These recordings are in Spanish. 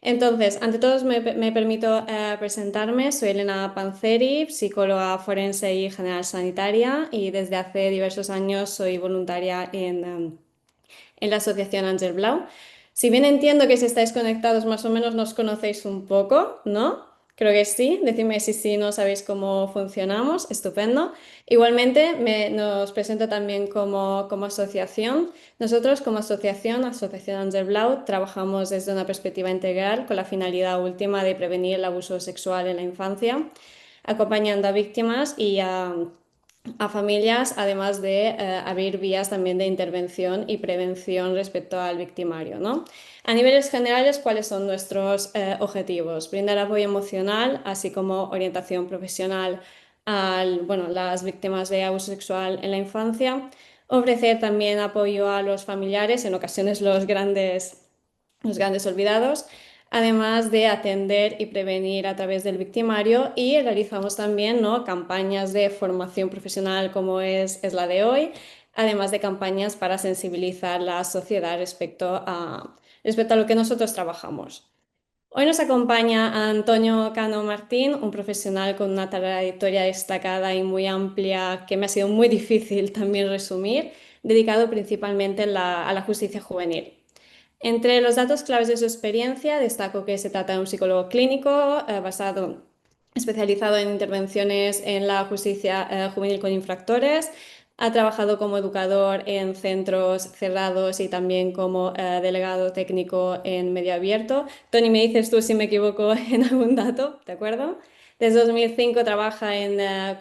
Entonces, ante todo me permito presentarme. Soy Elena Panzeri, psicóloga forense y general sanitaria y desde hace diversos años soy voluntaria en la Asociación Ángel Blau. Si bien entiendo que si estáis conectados más o menos nos conocéis un poco, ¿no? Creo que sí. Decidme si sí, no sabéis cómo funcionamos. Estupendo. Igualmente nos presento también como asociación. Nosotros como asociación, Asociación Ángel Blau, trabajamos desde una perspectiva integral con la finalidad última de prevenir el abuso sexual en la infancia, acompañando a víctimas y a familias, además de abrir vías también de intervención y prevención respecto al victimario, ¿no? A niveles generales, ¿cuáles son nuestros objetivos? Brindar apoyo emocional, así como orientación profesional a las víctimas de abuso sexual en la infancia. Ofrecer también apoyo a los familiares, en ocasiones los grandes olvidados, además de atender y prevenir a través del victimario y realizamos también, ¿no?, campañas de formación profesional como es la de hoy, además de campañas para sensibilizar la sociedad respecto a lo que nosotros trabajamos. Hoy nos acompaña Antonio Cano Martín, un profesional con una trayectoria destacada y muy amplia que me ha sido muy difícil también resumir, dedicado principalmente a la justicia juvenil. Entre los datos claves de su experiencia, destaco que se trata de un psicólogo clínico especializado en intervenciones en la justicia juvenil con infractores. Ha trabajado como educador en centros cerrados y también como delegado técnico en medio abierto. Tony, me dices tú si me equivoco en algún dato, ¿de acuerdo? Desde 2005 trabaja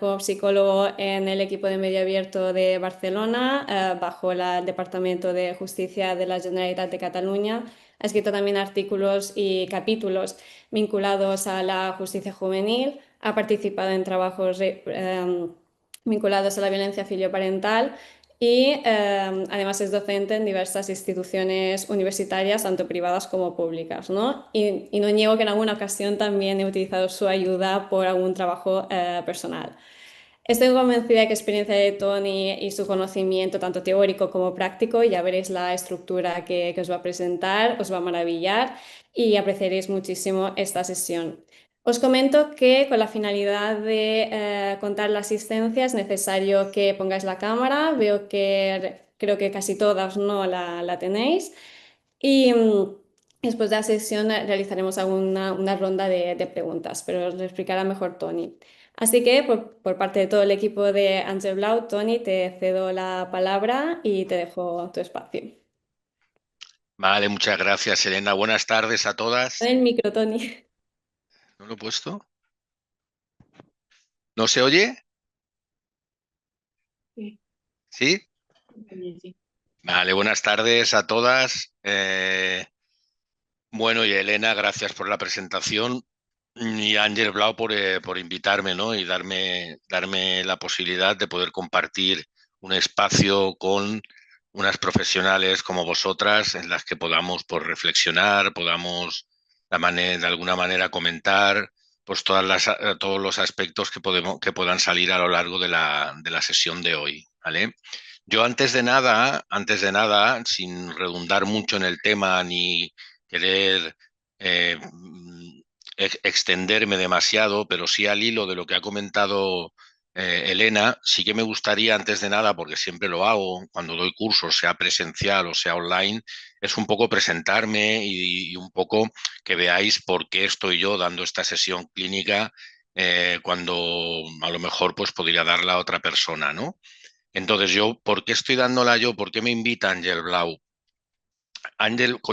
como psicólogo en el equipo de medio abierto de Barcelona, bajo el Departamento de Justicia de la Generalitat de Cataluña. Ha escrito también artículos y capítulos vinculados a la justicia juvenil. Ha participado en trabajos vinculados a la violencia filioparental y además es docente en diversas instituciones universitarias, tanto privadas como públicas, ¿no? Y no niego que en alguna ocasión también he utilizado su ayuda por algún trabajo personal. Estoy convencida que la experiencia de Tony y su conocimiento, tanto teórico como práctico, ya veréis la estructura que os va a presentar, os va a maravillar y apreciaréis muchísimo esta sesión. Os comento que con la finalidad de contar la asistencia es necesario que pongáis la cámara. Veo que creo que casi todas no la tenéis. Y después de la sesión realizaremos una ronda de preguntas, pero os lo explicará mejor Tony. Así que por parte de todo el equipo de Angel Blau, Tony, te cedo la palabra y te dejo tu espacio. Vale, muchas gracias, Elena. Buenas tardes a En todas. el micro, Tony. ¿No lo he puesto? ¿No se oye? Sí, ¿Sí? bien, sí. Vale, buenas tardes a todas. Bueno, y Elena, gracias por la presentación. Y a Ángel Blau por invitarme, ¿no? Y darme la posibilidad de poder compartir un espacio con unas profesionales como vosotras en las que podamos pues, reflexionar, podamos de alguna manera comentar pues, todos los aspectos que puedan salir a lo largo de la sesión de hoy, ¿vale? Yo antes de nada, sin redundar mucho en el tema ni querer eh, extenderme demasiado, pero sí al hilo de lo que ha comentado Elena, sí que me gustaría, antes de nada, porque siempre lo hago cuando doy cursos, sea presencial o sea online, es un poco presentarme y un poco que veáis por qué estoy yo dando esta sesión clínica cuando a lo mejor pues podría darla a otra persona, ¿no? Entonces yo, ¿por qué estoy dándola yo? ¿Por qué me invita Ángel Blau?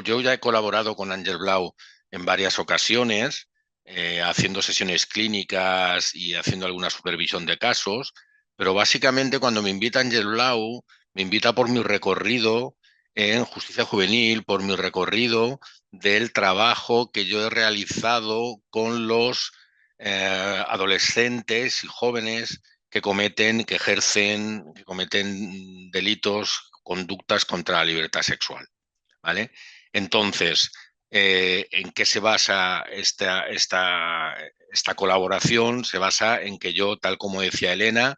Yo ya he colaborado con Ángel Blau en varias ocasiones, haciendo sesiones clínicas y haciendo alguna supervisión de casos, pero básicamente cuando me invita Ángel Blau, me invita por mi recorrido en justicia juvenil, por mi recorrido del trabajo que yo he realizado con los adolescentes y jóvenes que ejercen, que cometen delitos, conductas contra la libertad sexual. ¿Vale? Entonces, ¿en qué se basa esta colaboración? Se basa en que yo, tal como decía Elena,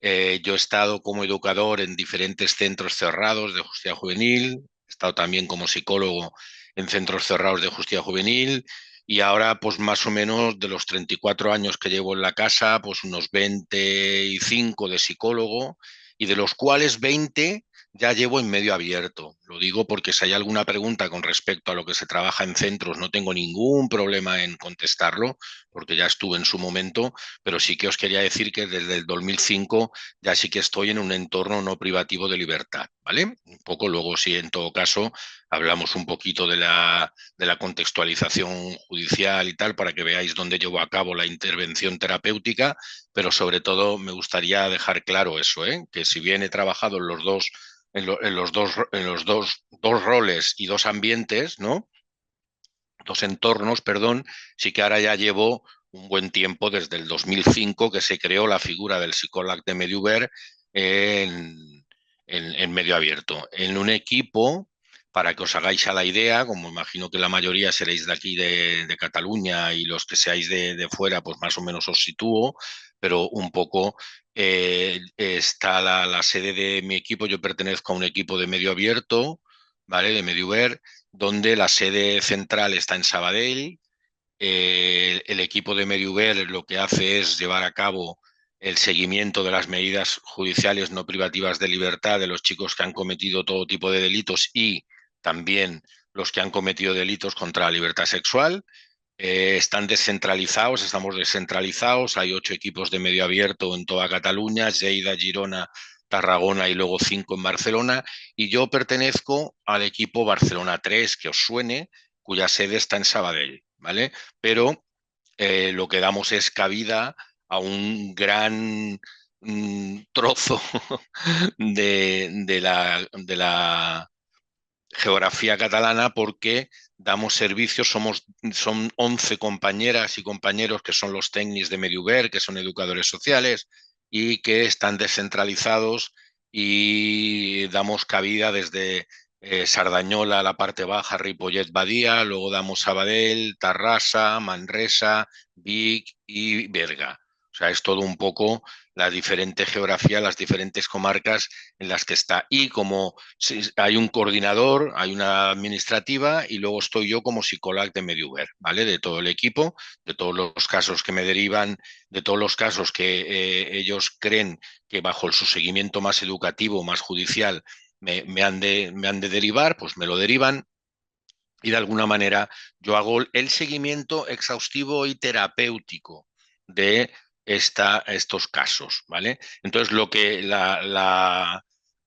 yo he estado como educador en diferentes centros cerrados de justicia juvenil, he estado también como psicólogo en centros cerrados de justicia juvenil y ahora pues más o menos de los 34 años que llevo en la casa, pues unos 25 de psicólogo y de los cuales 20 ya llevo en medio abierto. Lo digo porque si hay alguna pregunta con respecto a lo que se trabaja en centros, no tengo ningún problema en contestarlo, porque ya estuve en su momento, pero sí que os quería decir que desde el 2005 ya sí que estoy en un entorno no privativo de libertad, ¿vale? Un poco luego, sí, en todo caso, hablamos un poquito de la contextualización judicial y tal, para que veáis dónde llevo a cabo la intervención terapéutica, pero sobre todo me gustaría dejar claro eso, ¿eh? Que si bien he trabajado en los dos dos roles y dos ambientes, ¿no? Dos entornos, perdón, sí que ahora ya llevo un buen tiempo, desde el 2005, que se creó la figura del psicólogo de Mediuver en, en medio abierto, en un equipo, para que os hagáis a la idea, como imagino que la mayoría seréis de aquí de Cataluña y los que seáis de fuera, pues más o menos os sitúo, pero un poco está la sede de mi equipo. Yo pertenezco a un equipo de medio abierto, ¿vale? De Mediuver, donde la sede central está en Sabadell. El equipo de Mediuver lo que hace es llevar a cabo el seguimiento de las medidas judiciales no privativas de libertad de los chicos que han cometido todo tipo de delitos y también los que han cometido delitos contra la libertad sexual. Están descentralizados, estamos descentralizados, hay 8 equipos de medio abierto en toda Cataluña, Lleida, Girona, Tarragona y luego 5 en Barcelona, y yo pertenezco al equipo Barcelona 3, que os suene, cuya sede está en Sabadell, ¿vale? Pero lo que damos es cabida a un gran trozo de la geografía catalana, porque damos servicios, son 11 compañeras y compañeros que son los técnicos de Mediuver, que son educadores sociales y que están descentralizados, y damos cabida desde Sardañola, la parte baja, Ripollet, Badía, luego damos Sabadell, Tarrasa, Manresa, Vic y Berga. O sea, es todo un poco la diferente geografía, las diferentes comarcas en las que está. Y como hay un coordinador, hay una administrativa y luego estoy yo como psicólogo de Mediuver, ¿vale? De todo el equipo, de todos los casos que me derivan, de todos los casos que ellos creen que bajo su seguimiento más educativo, más judicial, me han de derivar, pues me lo derivan. Y de alguna manera yo hago el seguimiento exhaustivo y terapéutico de estos casos, ¿vale? Entonces, lo que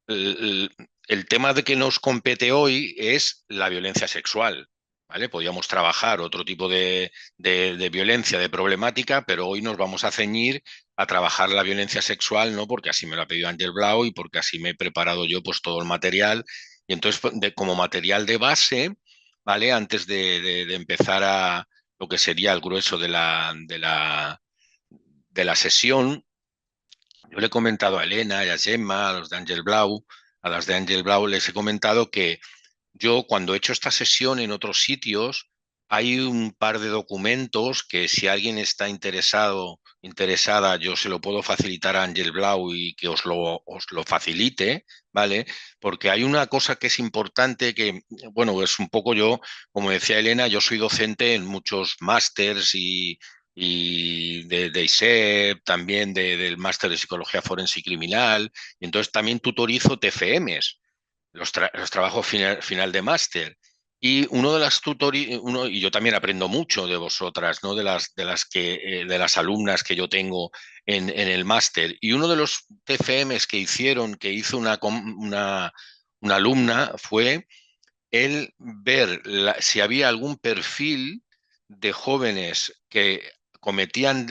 el tema de que nos compete hoy es la violencia sexual, ¿vale? Podríamos trabajar otro tipo de violencia, de problemática, pero hoy nos vamos a ceñir a trabajar la violencia sexual, ¿no? Porque así me lo ha pedido Ángel Blau y porque así me he preparado yo pues todo el material. Y entonces, como material de base, ¿vale? Antes de empezar a lo que sería el grueso de la sesión, yo le he comentado a Elena y a Gemma, a los de Ángel Blau, a las de Ángel Blau, les he comentado que yo, cuando he hecho esta sesión en otros sitios, hay un par de documentos que, si alguien está interesado, interesada, yo se lo puedo facilitar a Ángel Blau y que os lo facilite, ¿vale? Porque hay una cosa que es importante, que, bueno, es un poco yo, como decía Elena, yo soy docente en muchos másters y de ISEP, también del máster de Psicología Forense y Criminal, y entonces también tutorizo TFMs, los trabajos final de máster. Y uno de las y yo también aprendo mucho de vosotras, ¿no? De las alumnas que yo tengo en el máster. Y uno de los TFMs que hicieron, que hizo una alumna, fue el ver si había algún perfil de jóvenes que cometían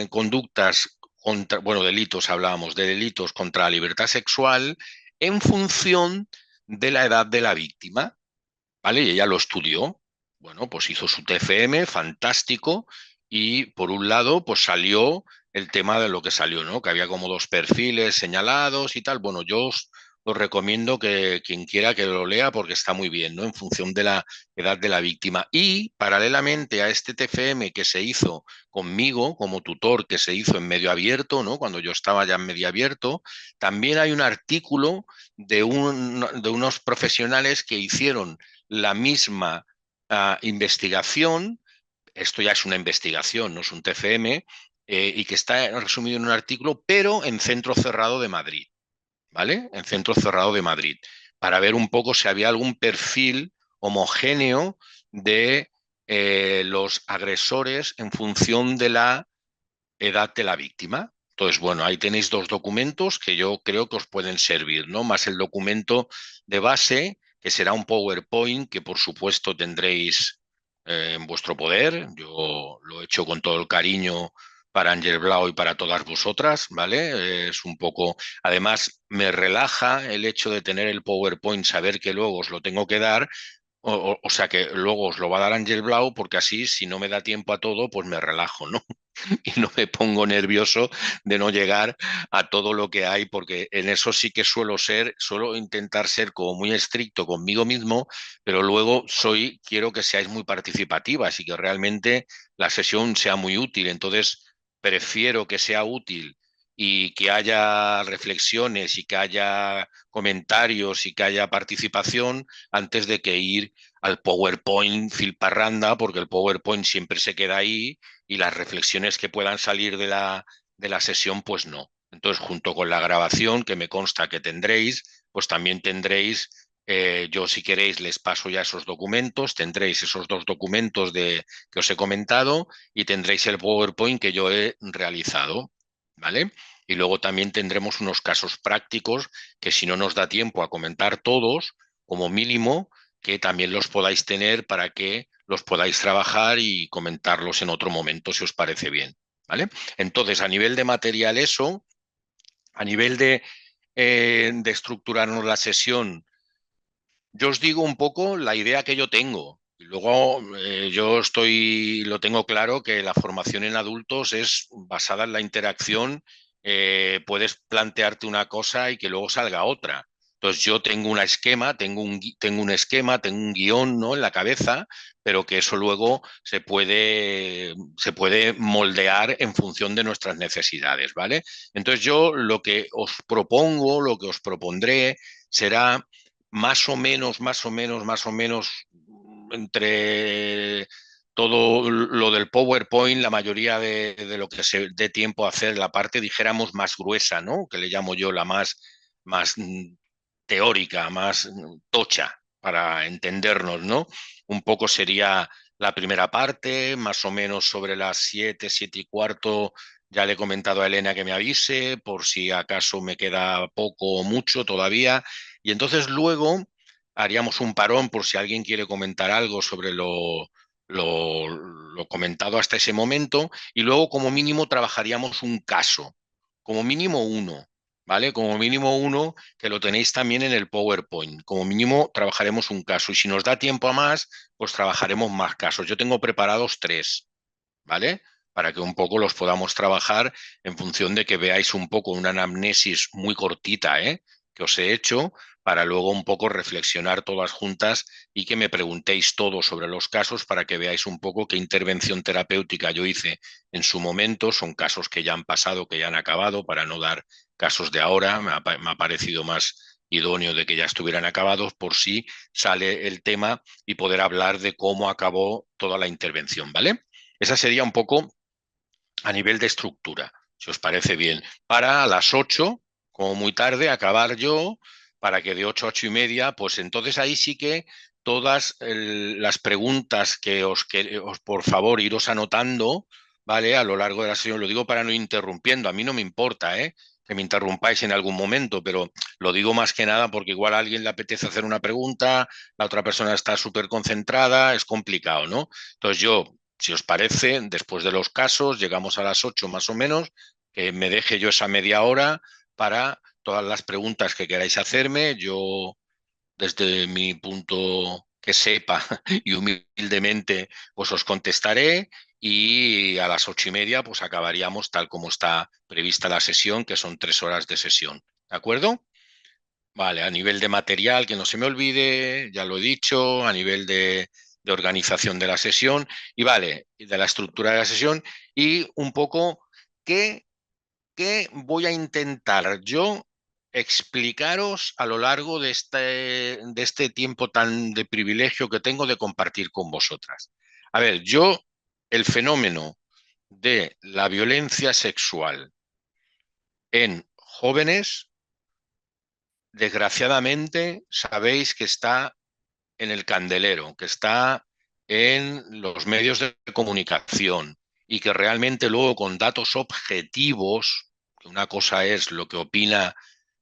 conductas contra, bueno, delitos, hablábamos de delitos contra la libertad sexual, en función de la edad de la víctima, ¿vale? Y ella lo estudió. Bueno, pues hizo su TFM, fantástico, y por un lado, pues salió el tema de lo que salió, ¿no? Que había como dos perfiles señalados y tal. Bueno, yo os recomiendo que quien quiera que lo lea, porque está muy bien, ¿no? En función de la edad de la víctima. Y paralelamente a este TFM que se hizo conmigo como tutor, que se hizo en medio abierto, ¿no? Cuando yo estaba ya en medio abierto, también hay un artículo de unos profesionales que hicieron la misma investigación, esto ya es una investigación, no es un TFM, y que está resumido en un artículo, pero en Centro Cerrado de Madrid, ¿vale? En Centro Cerrado de Madrid, para ver un poco si había algún perfil homogéneo de los agresores en función de la edad de la víctima. Entonces, bueno, ahí tenéis dos documentos que yo creo que os pueden servir, ¿no? Más el documento de base, que será un PowerPoint que por supuesto tendréis en vuestro poder. Yo lo he hecho con todo el cariño para Ángel Blau y para todas vosotras, ¿vale? Es un poco, además, me relaja el hecho de tener el PowerPoint, saber que luego os lo tengo que dar, o sea que luego os lo va a dar Ángel Blau, porque así, si no me da tiempo a todo, pues me relajo, ¿no? Y no me pongo nervioso de no llegar a todo lo que hay, porque en eso sí que suelo intentar ser como muy estricto conmigo mismo, pero luego quiero que seáis muy participativas y que realmente la sesión sea muy útil. Entonces, prefiero que sea útil y que haya reflexiones y que haya comentarios y que haya participación antes de que ir al PowerPoint filparranda, porque el PowerPoint siempre se queda ahí y las reflexiones que puedan salir de la sesión, pues no. Entonces, junto con la grabación, que me consta que tendréis, pues también tendréis, yo si queréis les paso ya esos documentos, tendréis esos dos documentos que os he comentado y tendréis el PowerPoint que yo he realizado, ¿vale? Y luego también tendremos unos casos prácticos que si no nos da tiempo a comentar todos, como mínimo, que también los podáis tener para que los podáis trabajar y comentarlos en otro momento, si os parece bien. ¿Vale? Entonces, a nivel de material, eso, a nivel de estructurarnos la sesión, yo os digo un poco la idea que yo tengo. Y luego lo tengo claro que la formación en adultos es basada en la interacción. Puedes plantearte una cosa y que luego salga otra. Entonces yo tengo un esquema, tengo un guión, ¿no? En la cabeza, pero que eso luego se puede moldear en función de nuestras necesidades, ¿vale? Entonces yo lo que os propongo, lo que os propondré será más o menos, entre todo lo del PowerPoint, la mayoría de lo que se dé tiempo a hacer, la parte, dijéramos, más gruesa, ¿no? Que le llamo yo la más teórica, más tocha, para entendernos, ¿no? Un poco sería la primera parte, más o menos sobre las 7, 7:15. Ya le he comentado a Elena que me avise por si acaso me queda poco o mucho todavía. Y entonces luego haríamos un parón por si alguien quiere comentar algo sobre lo comentado hasta ese momento y luego como mínimo trabajaríamos un caso, como mínimo uno, ¿vale? Como mínimo uno que lo tenéis también en el PowerPoint. Como mínimo trabajaremos un caso y si nos da tiempo a más, pues trabajaremos más casos. Yo tengo preparados tres, ¿vale? Para que un poco los podamos trabajar en función de que veáis un poco una anamnesis muy cortita, que os he hecho, para luego un poco reflexionar todas juntas y que me preguntéis todo sobre los casos para que veáis un poco qué intervención terapéutica yo hice en su momento. Son casos que ya han pasado, que ya han acabado, para no dar casos de ahora. Me ha parecido más idóneo de que ya estuvieran acabados por si sale el tema y poder hablar de cómo acabó toda la intervención, ¿vale? Esa sería un poco a nivel de estructura, si os parece bien. Para a las 8, como muy tarde, acabar yo, para que de 8 a 8:30, pues entonces ahí sí que todas las preguntas que os, por favor, iros anotando, ¿vale? A lo largo de la sesión, lo digo para no ir interrumpiendo, a mí no me importa, que me interrumpáis en algún momento, pero lo digo más que nada porque igual a alguien le apetece hacer una pregunta, la otra persona está súper concentrada, es complicado, ¿no? Entonces yo, si os parece, después de los casos, llegamos a las 8 más o menos, que me deje yo esa media hora para todas las preguntas que queráis hacerme. Yo, desde mi punto que sepa y humildemente, pues os contestaré y a las 8:30 pues acabaríamos tal como está prevista la sesión, que son 3 horas de sesión. ¿De acuerdo? Vale, a nivel de material, que no se me olvide, ya lo he dicho, a nivel de organización de la sesión y vale, de la estructura de la sesión y un poco qué voy a intentar yo. explicaros a lo largo de este tiempo tan de privilegio que tengo de compartir con vosotras. A ver, yo, el fenómeno de la violencia sexual en jóvenes, desgraciadamente, sabéis que está en el candelero, que está en los medios de comunicación y que realmente luego con datos objetivos, que una cosa es lo que opina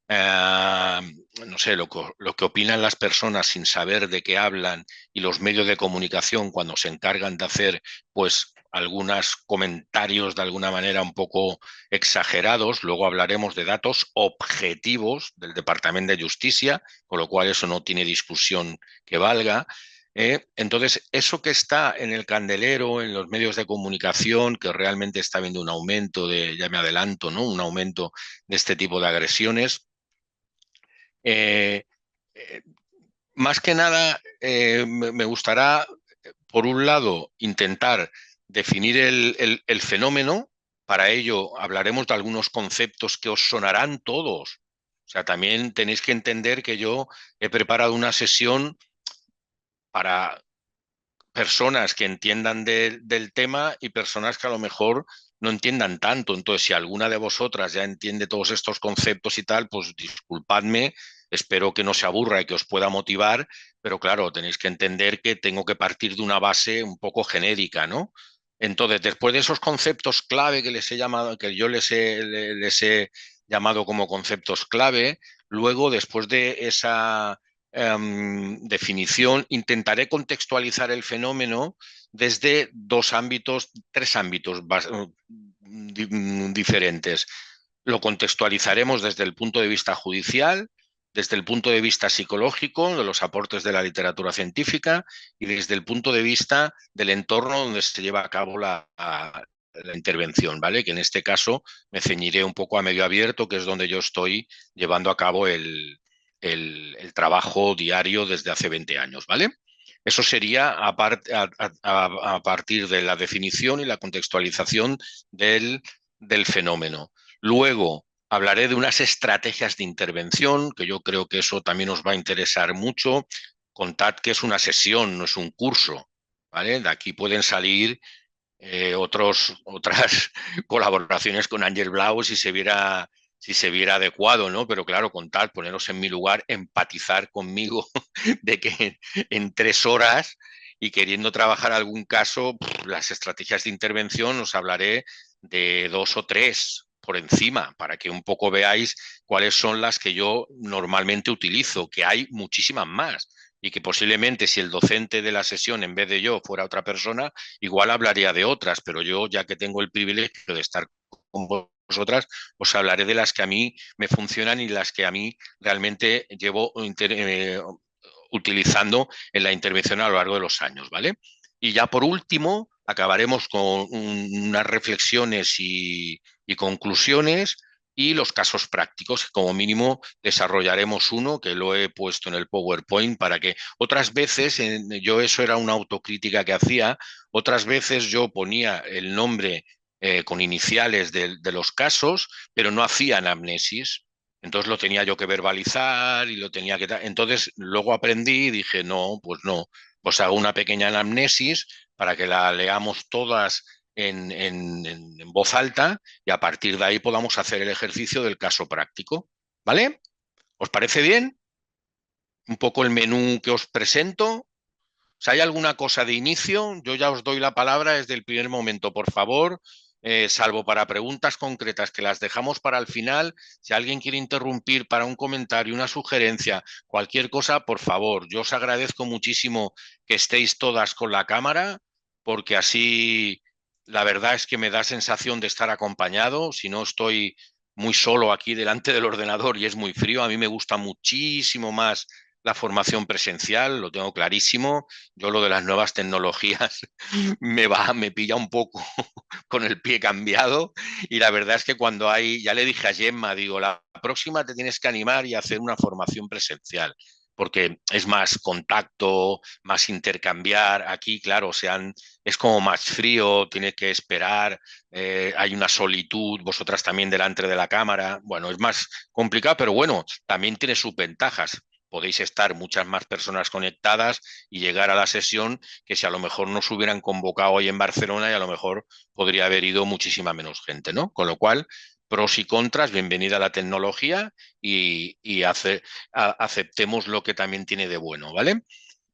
eh, no sé, lo que opinan las personas sin saber de qué hablan y los medios de comunicación cuando se encargan de hacer, pues, algunos comentarios de alguna manera un poco exagerados. Luego hablaremos de datos objetivos del Departamento de Justicia, con lo cual eso no tiene discusión que valga. Entonces, eso que está en el candelero, en los medios de comunicación, que realmente está habiendo un aumento de, ya me adelanto, ¿no? Un aumento de este tipo de agresiones, eh, eh, más que nada, me gustará, por un lado, intentar definir el fenómeno. Para ello, hablaremos de algunos conceptos que os sonarán todos. O sea, también tenéis que entender que yo he preparado una sesión para personas que entiendan del tema y personas que a lo mejor no entiendan tanto. Entonces, si alguna de vosotras ya entiende todos estos conceptos y tal, pues disculpadme, espero que no se aburra y que os pueda motivar, pero claro, tenéis que entender que tengo que partir de una base un poco genérica, ¿no? Entonces, después de esos conceptos clave que les he llamado, que yo les he llamado como conceptos clave, luego, después de esa definición, intentaré contextualizar el fenómeno desde tres ámbitos diferentes. Lo contextualizaremos desde el punto de vista judicial, desde el punto de vista psicológico, de los aportes de la literatura científica y desde el punto de vista del entorno donde se lleva a cabo la intervención, ¿vale? Que en este caso me ceñiré un poco a medio abierto, que es donde yo estoy llevando a cabo el trabajo diario desde hace 20 años, ¿vale? Eso sería a partir de la definición y la contextualización del fenómeno. Luego hablaré de unas estrategias de intervención, que yo creo que eso también os va a interesar mucho. Contad que es una sesión, no es un curso, ¿vale? De aquí pueden salir otras colaboraciones con Ángel Blau si se viera adecuado, ¿no? Pero claro, contar, poneros en mi lugar, empatizar conmigo de que en 3 horas y queriendo trabajar algún caso, las estrategias de intervención os hablaré de 2 o 3 por encima, para que un poco veáis cuáles son las que yo normalmente utilizo, que hay muchísimas más y que posiblemente si el docente de la sesión en vez de yo fuera otra persona, igual hablaría de otras, pero yo ya que tengo el privilegio de estar con vosotras, os hablaré de las que a mí me funcionan y las que a mí realmente llevo utilizando en la intervención a lo largo de los años, ¿vale? Y ya por último, acabaremos con unas reflexiones y conclusiones y los casos prácticos. Como mínimo desarrollaremos uno que lo he puesto en el PowerPoint para que otras veces, yo eso era una autocrítica que hacía, otras veces yo ponía el nombre con iniciales de los casos, pero no hacía anamnesis. Entonces lo tenía yo que verbalizar y lo tenía que... Entonces luego aprendí y dije, no, pues no, pues hago una pequeña anamnesis para que la leamos todas en voz alta y a partir de ahí podamos hacer el ejercicio del caso práctico. ¿Vale? ¿Os parece bien? Un poco el menú que os presento. Si hay alguna cosa de inicio, yo ya os doy la palabra desde el primer momento, por favor, salvo para preguntas concretas que las dejamos para el final. Si alguien quiere interrumpir para un comentario, una sugerencia, cualquier cosa, por favor. Yo os agradezco muchísimo que estéis todas con la cámara, porque así la verdad es que me da sensación de estar acompañado. Si no estoy muy solo aquí delante del ordenador y es muy frío, a mí me gusta muchísimo más la formación presencial, lo tengo clarísimo. Yo lo de las nuevas tecnologías me pilla un poco con el pie cambiado y la verdad es que cuando hay, ya le dije a Gemma, digo, la próxima te tienes que animar y hacer una formación presencial. porque es más contacto, más intercambiar. Aquí, claro, es como más frío, tiene que esperar, hay una solitud, vosotras también delante de la cámara. Bueno, es más complicado, pero bueno, también tiene sus ventajas. Podéis estar muchas más personas conectadas y llegar a la sesión que si a lo mejor nos hubieran convocado hoy en Barcelona y a lo mejor podría haber ido muchísima menos gente, ¿no? Con lo cual, pros y contras, bienvenida a la tecnología y aceptemos lo que también tiene de bueno, ¿vale?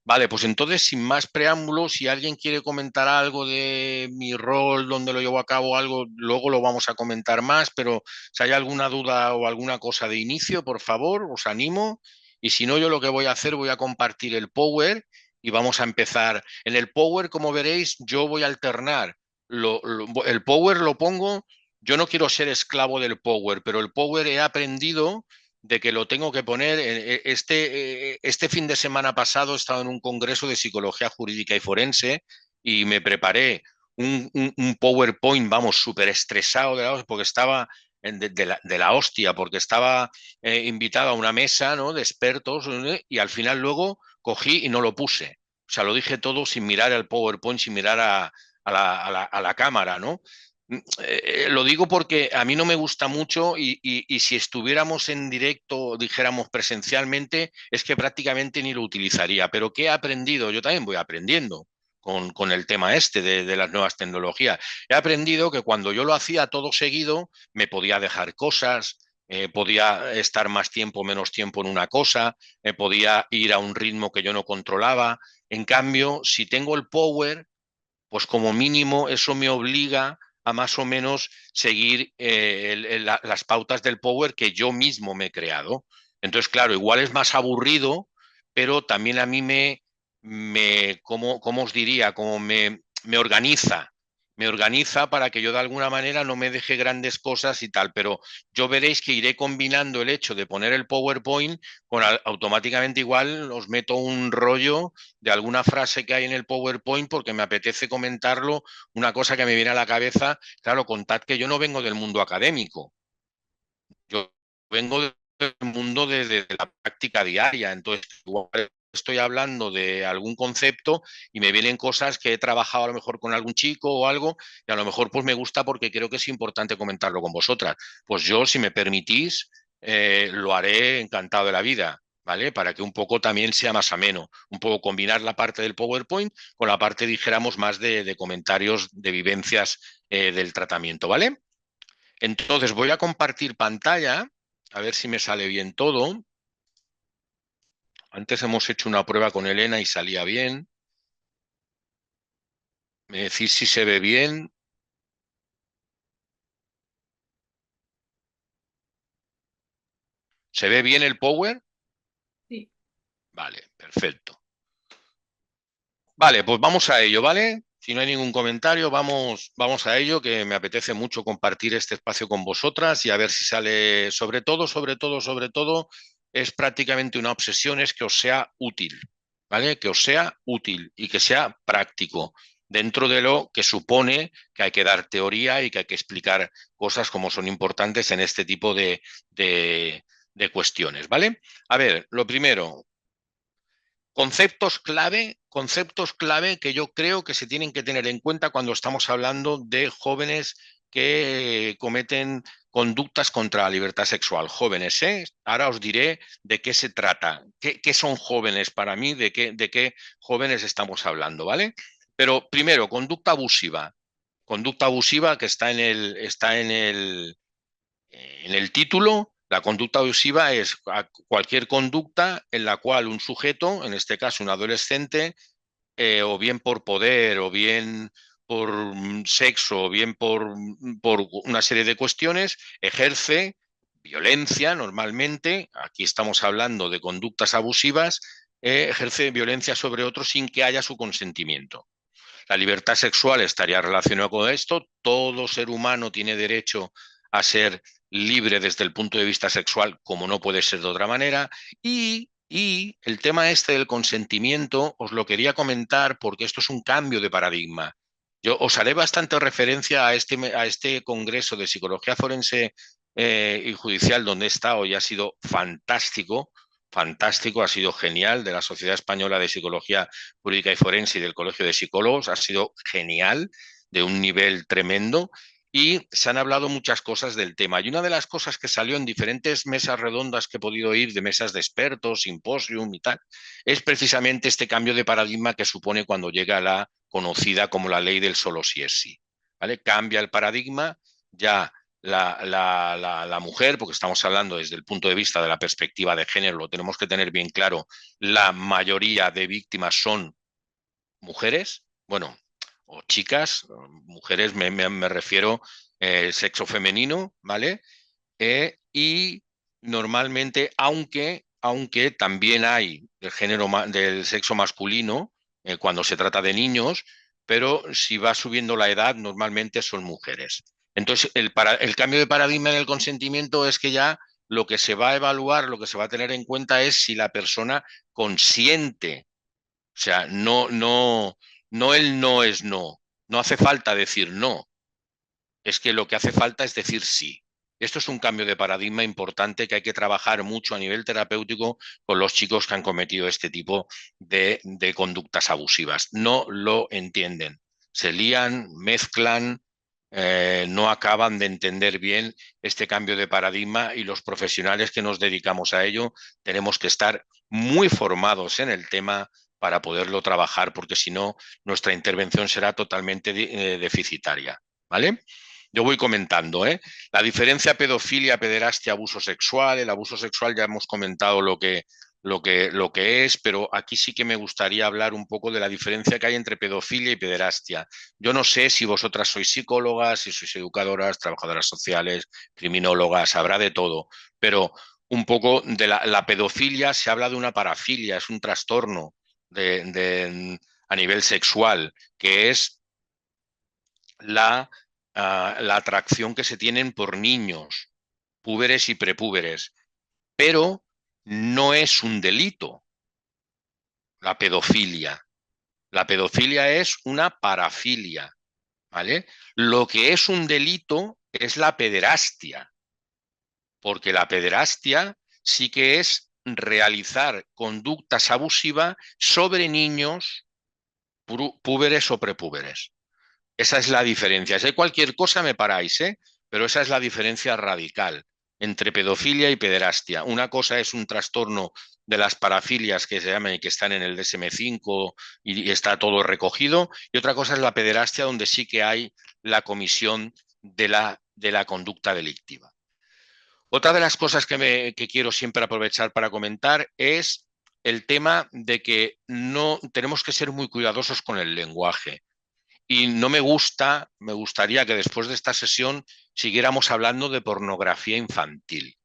Vale, pues entonces, sin más preámbulos, si alguien quiere comentar algo de mi rol, dónde lo llevo a cabo, algo, luego lo vamos a comentar más, pero si hay alguna duda o alguna cosa de inicio, por favor, os animo. Y si no, yo lo que voy a hacer, voy a compartir el Power y vamos a empezar. En el Power, como veréis, yo voy a alternar. El Power lo pongo, yo no quiero ser esclavo del Power, pero el Power he aprendido de que lo tengo que poner. Este fin de semana pasado he estado en un congreso de psicología jurídica y forense y me preparé un PowerPoint, vamos, súper estresado porque estaba de la hostia, porque estaba invitado a una mesa, ¿no?, de expertos, y al final luego cogí y no lo puse. O sea, lo dije todo sin mirar al PowerPoint, sin mirar a la cámara, ¿no? Lo digo porque a mí no me gusta mucho y si estuviéramos en directo, dijéramos presencialmente, es que prácticamente ni lo utilizaría. Pero ¿qué he aprendido? Yo también voy aprendiendo con el tema este de las nuevas tecnologías. He aprendido que cuando yo lo hacía todo seguido, me podía dejar cosas, podía estar más tiempo, menos tiempo en una cosa, podía ir a un ritmo que yo no controlaba. En cambio, si tengo el power, pues como mínimo eso me obliga a más o menos seguir las pautas del Power que yo mismo me he creado. Entonces, claro, igual es más aburrido, pero también a mí ¿cómo os diría? Me organiza para que yo de alguna manera no me deje grandes cosas y tal, pero yo veréis que iré combinando el hecho de poner el PowerPoint con automáticamente igual os meto un rollo de alguna frase que hay en el PowerPoint porque me apetece comentarlo, una cosa que me viene a la cabeza. Claro, contad que yo no vengo del mundo académico, yo vengo del mundo de la práctica diaria, entonces igual estoy hablando de algún concepto y me vienen cosas que he trabajado a lo mejor con algún chico o algo y a lo mejor pues me gusta porque creo que es importante comentarlo con vosotras. Pues yo, si me permitís, lo haré encantado de la vida. ¿Vale? Para que un poco también sea más ameno, un poco combinar la parte del PowerPoint con la parte, dijéramos, más de comentarios, de vivencias del tratamiento, ¿vale? Entonces voy a compartir pantalla, a ver si me sale bien todo. Antes hemos hecho una prueba con Elena y salía bien. Me decís si se ve bien. ¿Se ve bien el Power? Sí. Vale, perfecto. Vale, pues vamos a ello, ¿vale? Si no hay ningún comentario, vamos a ello, que me apetece mucho compartir este espacio con vosotras y a ver si sale, sobre todo, es prácticamente una obsesión, es que os sea útil, ¿vale? Que os sea útil y que sea práctico, dentro de lo que supone que hay que dar teoría y que hay que explicar cosas como son importantes en este tipo de cuestiones, ¿vale? A ver, lo primero, conceptos clave que yo creo que se tienen que tener en cuenta cuando estamos hablando de jóvenes que cometen conductas contra la libertad sexual. Jóvenes, ¿eh? Ahora os diré de qué se trata, qué son jóvenes para mí, de qué jóvenes estamos hablando, ¿vale? Pero primero, conducta abusiva. Conducta abusiva que en el título. La conducta abusiva es cualquier conducta en la cual un sujeto, en este caso un adolescente, o bien por poder, o bien por sexo, o bien por una serie de cuestiones, ejerce violencia normalmente. Aquí estamos hablando de conductas abusivas, ejerce violencia sobre otros sin que haya su consentimiento. La libertad sexual estaría relacionada con esto. Todo ser humano tiene derecho a ser libre desde el punto de vista sexual, como no puede ser de otra manera. Y el tema este del consentimiento os lo quería comentar porque esto es un cambio de paradigma. Yo os haré bastante referencia a este congreso de psicología forense y judicial donde he estado y ha sido fantástico, fantástico, ha sido genial, de la Sociedad Española de Psicología Jurídica y Forense y del Colegio de Psicólogos, ha sido genial, de un nivel tremendo, y se han hablado muchas cosas del tema. Y una de las cosas que salió en diferentes mesas redondas que he podido ir, de mesas de expertos, simposium y tal, es precisamente este cambio de paradigma que supone cuando llega la conocida como la ley del solo sí es sí. ¿Vale? Cambia el paradigma, ya la mujer, porque estamos hablando desde el punto de vista de la perspectiva de género, lo tenemos que tener bien claro, la mayoría de víctimas son mujeres, bueno, o chicas, mujeres me refiero sexo femenino, ¿vale? Y normalmente, aunque también hay del género del sexo masculino cuando se trata de niños, pero si va subiendo la edad, normalmente son mujeres. Entonces, el cambio de paradigma en el consentimiento es que ya lo que se va a evaluar, lo que se va a tener en cuenta es si la persona consiente, o sea, no el no es no, no hace falta decir no, es que lo que hace falta es decir sí. Esto es un cambio de paradigma importante que hay que trabajar mucho a nivel terapéutico con los chicos que han cometido este tipo de conductas abusivas. No lo entienden, se lían, mezclan, no acaban de entender bien este cambio de paradigma, y los profesionales que nos dedicamos a ello tenemos que estar muy formados en el tema para poderlo trabajar, porque si no, nuestra intervención será totalmente deficitaria. ¿Vale? Yo voy comentando, ¿eh? La diferencia pedofilia, pederastia, abuso sexual. El abuso sexual ya hemos comentado lo que es, pero aquí sí que me gustaría hablar un poco de la diferencia que hay entre pedofilia y pederastia. Yo no sé si vosotras sois psicólogas, si sois educadoras, trabajadoras sociales, criminólogas, habrá de todo, pero un poco de la pedofilia se habla de una parafilia, es un trastorno a nivel sexual, que es la atracción que se tienen por niños, púberes y prepúberes, pero no es un delito la pedofilia. La pedofilia es una parafilia, ¿vale? Lo que es un delito es la pederastia, porque la pederastia sí que es realizar conductas abusivas sobre niños púberes o prepúberes. Esa es la diferencia. Si hay cualquier cosa me paráis, ¿eh? Pero esa es la diferencia radical entre pedofilia y pederastia. Una cosa es un trastorno de las parafilias que se llaman y que están en el DSM-5 y está todo recogido, y otra cosa es la pederastia, donde sí que hay la comisión de la conducta delictiva. Otra de las cosas que quiero siempre aprovechar para comentar es el tema de que no tenemos que ser muy cuidadosos con el lenguaje. Y no me gustaría que después de esta sesión siguiéramos hablando de pornografía infantil.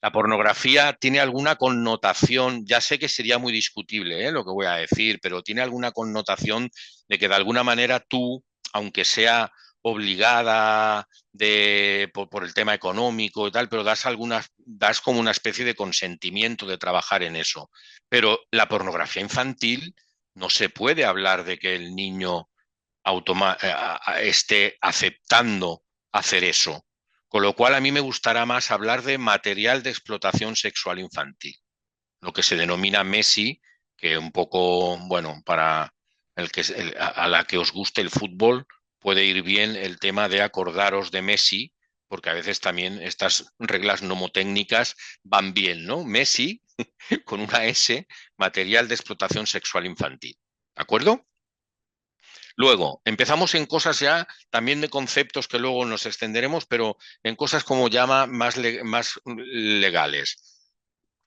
La pornografía tiene alguna connotación, ya sé que sería muy discutible lo que voy a decir, pero tiene alguna connotación de que de alguna manera tú, aunque sea obligada por el tema económico y tal, pero das como una especie de consentimiento de trabajar en eso. Pero la pornografía infantil no se puede hablar de que el niño esté aceptando hacer eso. Con lo cual a mí me gustará más hablar de material de explotación sexual infantil, lo que se denomina Messi, que un poco, bueno, para a la que os guste el fútbol, puede ir bien el tema de acordaros de Messi, porque a veces también estas reglas nomotécnicas van bien, ¿no? Messi, con una S, material de explotación sexual infantil. ¿De acuerdo? Luego, empezamos en cosas ya también de conceptos que luego nos extenderemos, pero en cosas como llama más legales.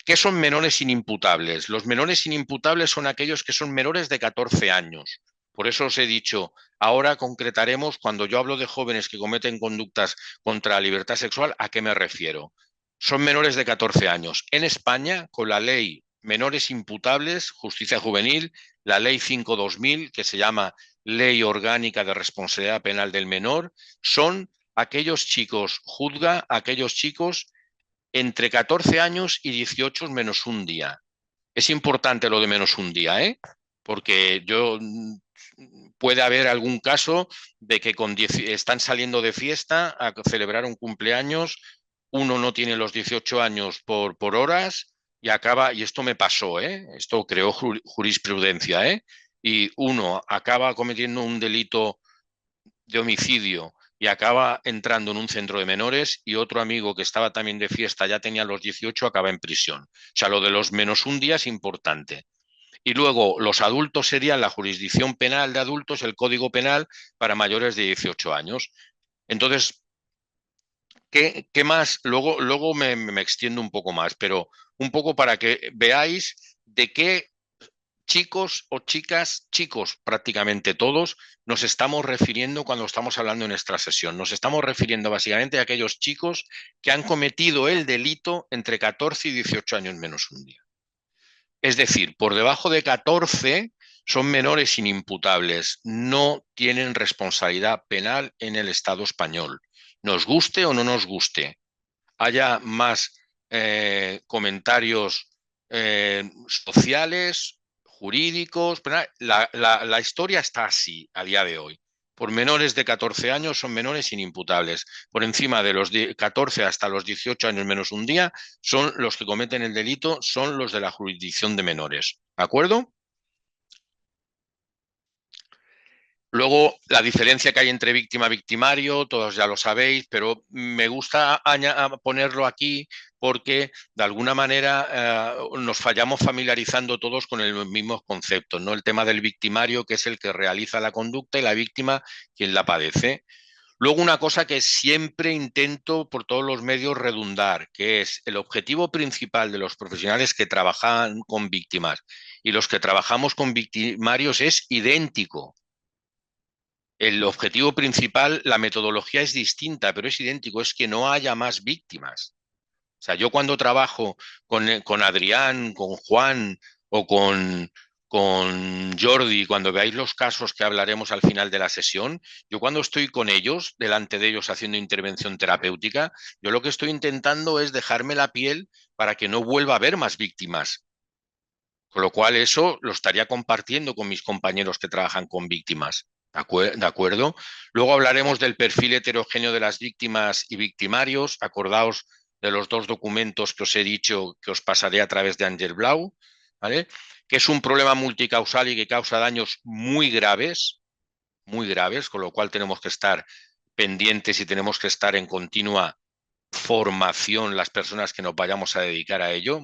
¿Qué son menores inimputables? Los menores inimputables son aquellos que son menores de 14 años. Por eso os he dicho, ahora concretaremos cuando yo hablo de jóvenes que cometen conductas contra la libertad sexual, ¿a qué me refiero? Son menores de 14 años. En España, con la ley Menores Imputables, Justicia Juvenil, la ley 5/2000, que se llama Ley Orgánica de Responsabilidad Penal del Menor, son aquellos chicos, juzga a aquellos chicos entre 14 años y 18 menos un día. Es importante lo de menos un día, ¿eh? Porque puede haber algún caso de que están saliendo de fiesta a celebrar un cumpleaños, uno no tiene los 18 años por horas y acaba, y esto me pasó, esto creó jurisprudencia, y uno acaba cometiendo un delito de homicidio y acaba entrando en un centro de menores y otro amigo que estaba también de fiesta, ya tenía los 18, acaba en prisión. O sea, lo de los menos un día es importante. Y luego los adultos serían la jurisdicción penal de adultos, el Código Penal para mayores de 18 años. Entonces, ¿qué más? Luego me extiendo un poco más, pero un poco para que veáis de qué chicos o chicas, chicos prácticamente todos, nos estamos refiriendo cuando estamos hablando en esta sesión. Nos estamos refiriendo básicamente a aquellos chicos que han cometido el delito entre 14 y 18 años menos un día. Es decir, por debajo de 14 son menores inimputables, no tienen responsabilidad penal en el Estado español. Nos guste o no nos guste, haya más comentarios sociales, jurídicos. La historia está así a día de hoy. Por menores de 14 años son menores inimputables. Por encima de los 14 hasta los 18 años menos un día son los que cometen el delito, son los de la jurisdicción de menores. ¿De acuerdo? Luego, la diferencia que hay entre víctima y victimario, todos ya lo sabéis, pero me gusta ponerlo aquí porque de alguna manera nos fallamos familiarizando todos con el mismo concepto, ¿no? El tema del victimario, que es el que realiza la conducta, y la víctima, quien la padece. Luego, una cosa que siempre intento por todos los medios redundar, que es el objetivo principal de los profesionales que trabajan con víctimas y los que trabajamos con victimarios es idéntico. El objetivo principal, la metodología es distinta, pero es idéntico, es que no haya más víctimas. O sea, yo cuando trabajo con Adrián, con Juan o con Jordi, cuando veáis los casos que hablaremos al final de la sesión, yo cuando estoy con ellos, delante de ellos haciendo intervención terapéutica, yo lo que estoy intentando es dejarme la piel para que no vuelva a haber más víctimas. Con lo cual eso lo estaría compartiendo con mis compañeros que trabajan con víctimas. ¿De acuerdo? Luego hablaremos del perfil heterogéneo de las víctimas y victimarios. Acordaos de los dos documentos que os he dicho que os pasaré a través de Ángel Blau, ¿vale? Que es un problema multicausal y que causa daños muy graves, con lo cual tenemos que estar pendientes y tenemos que estar en continua formación las personas que nos vayamos a dedicar a ello.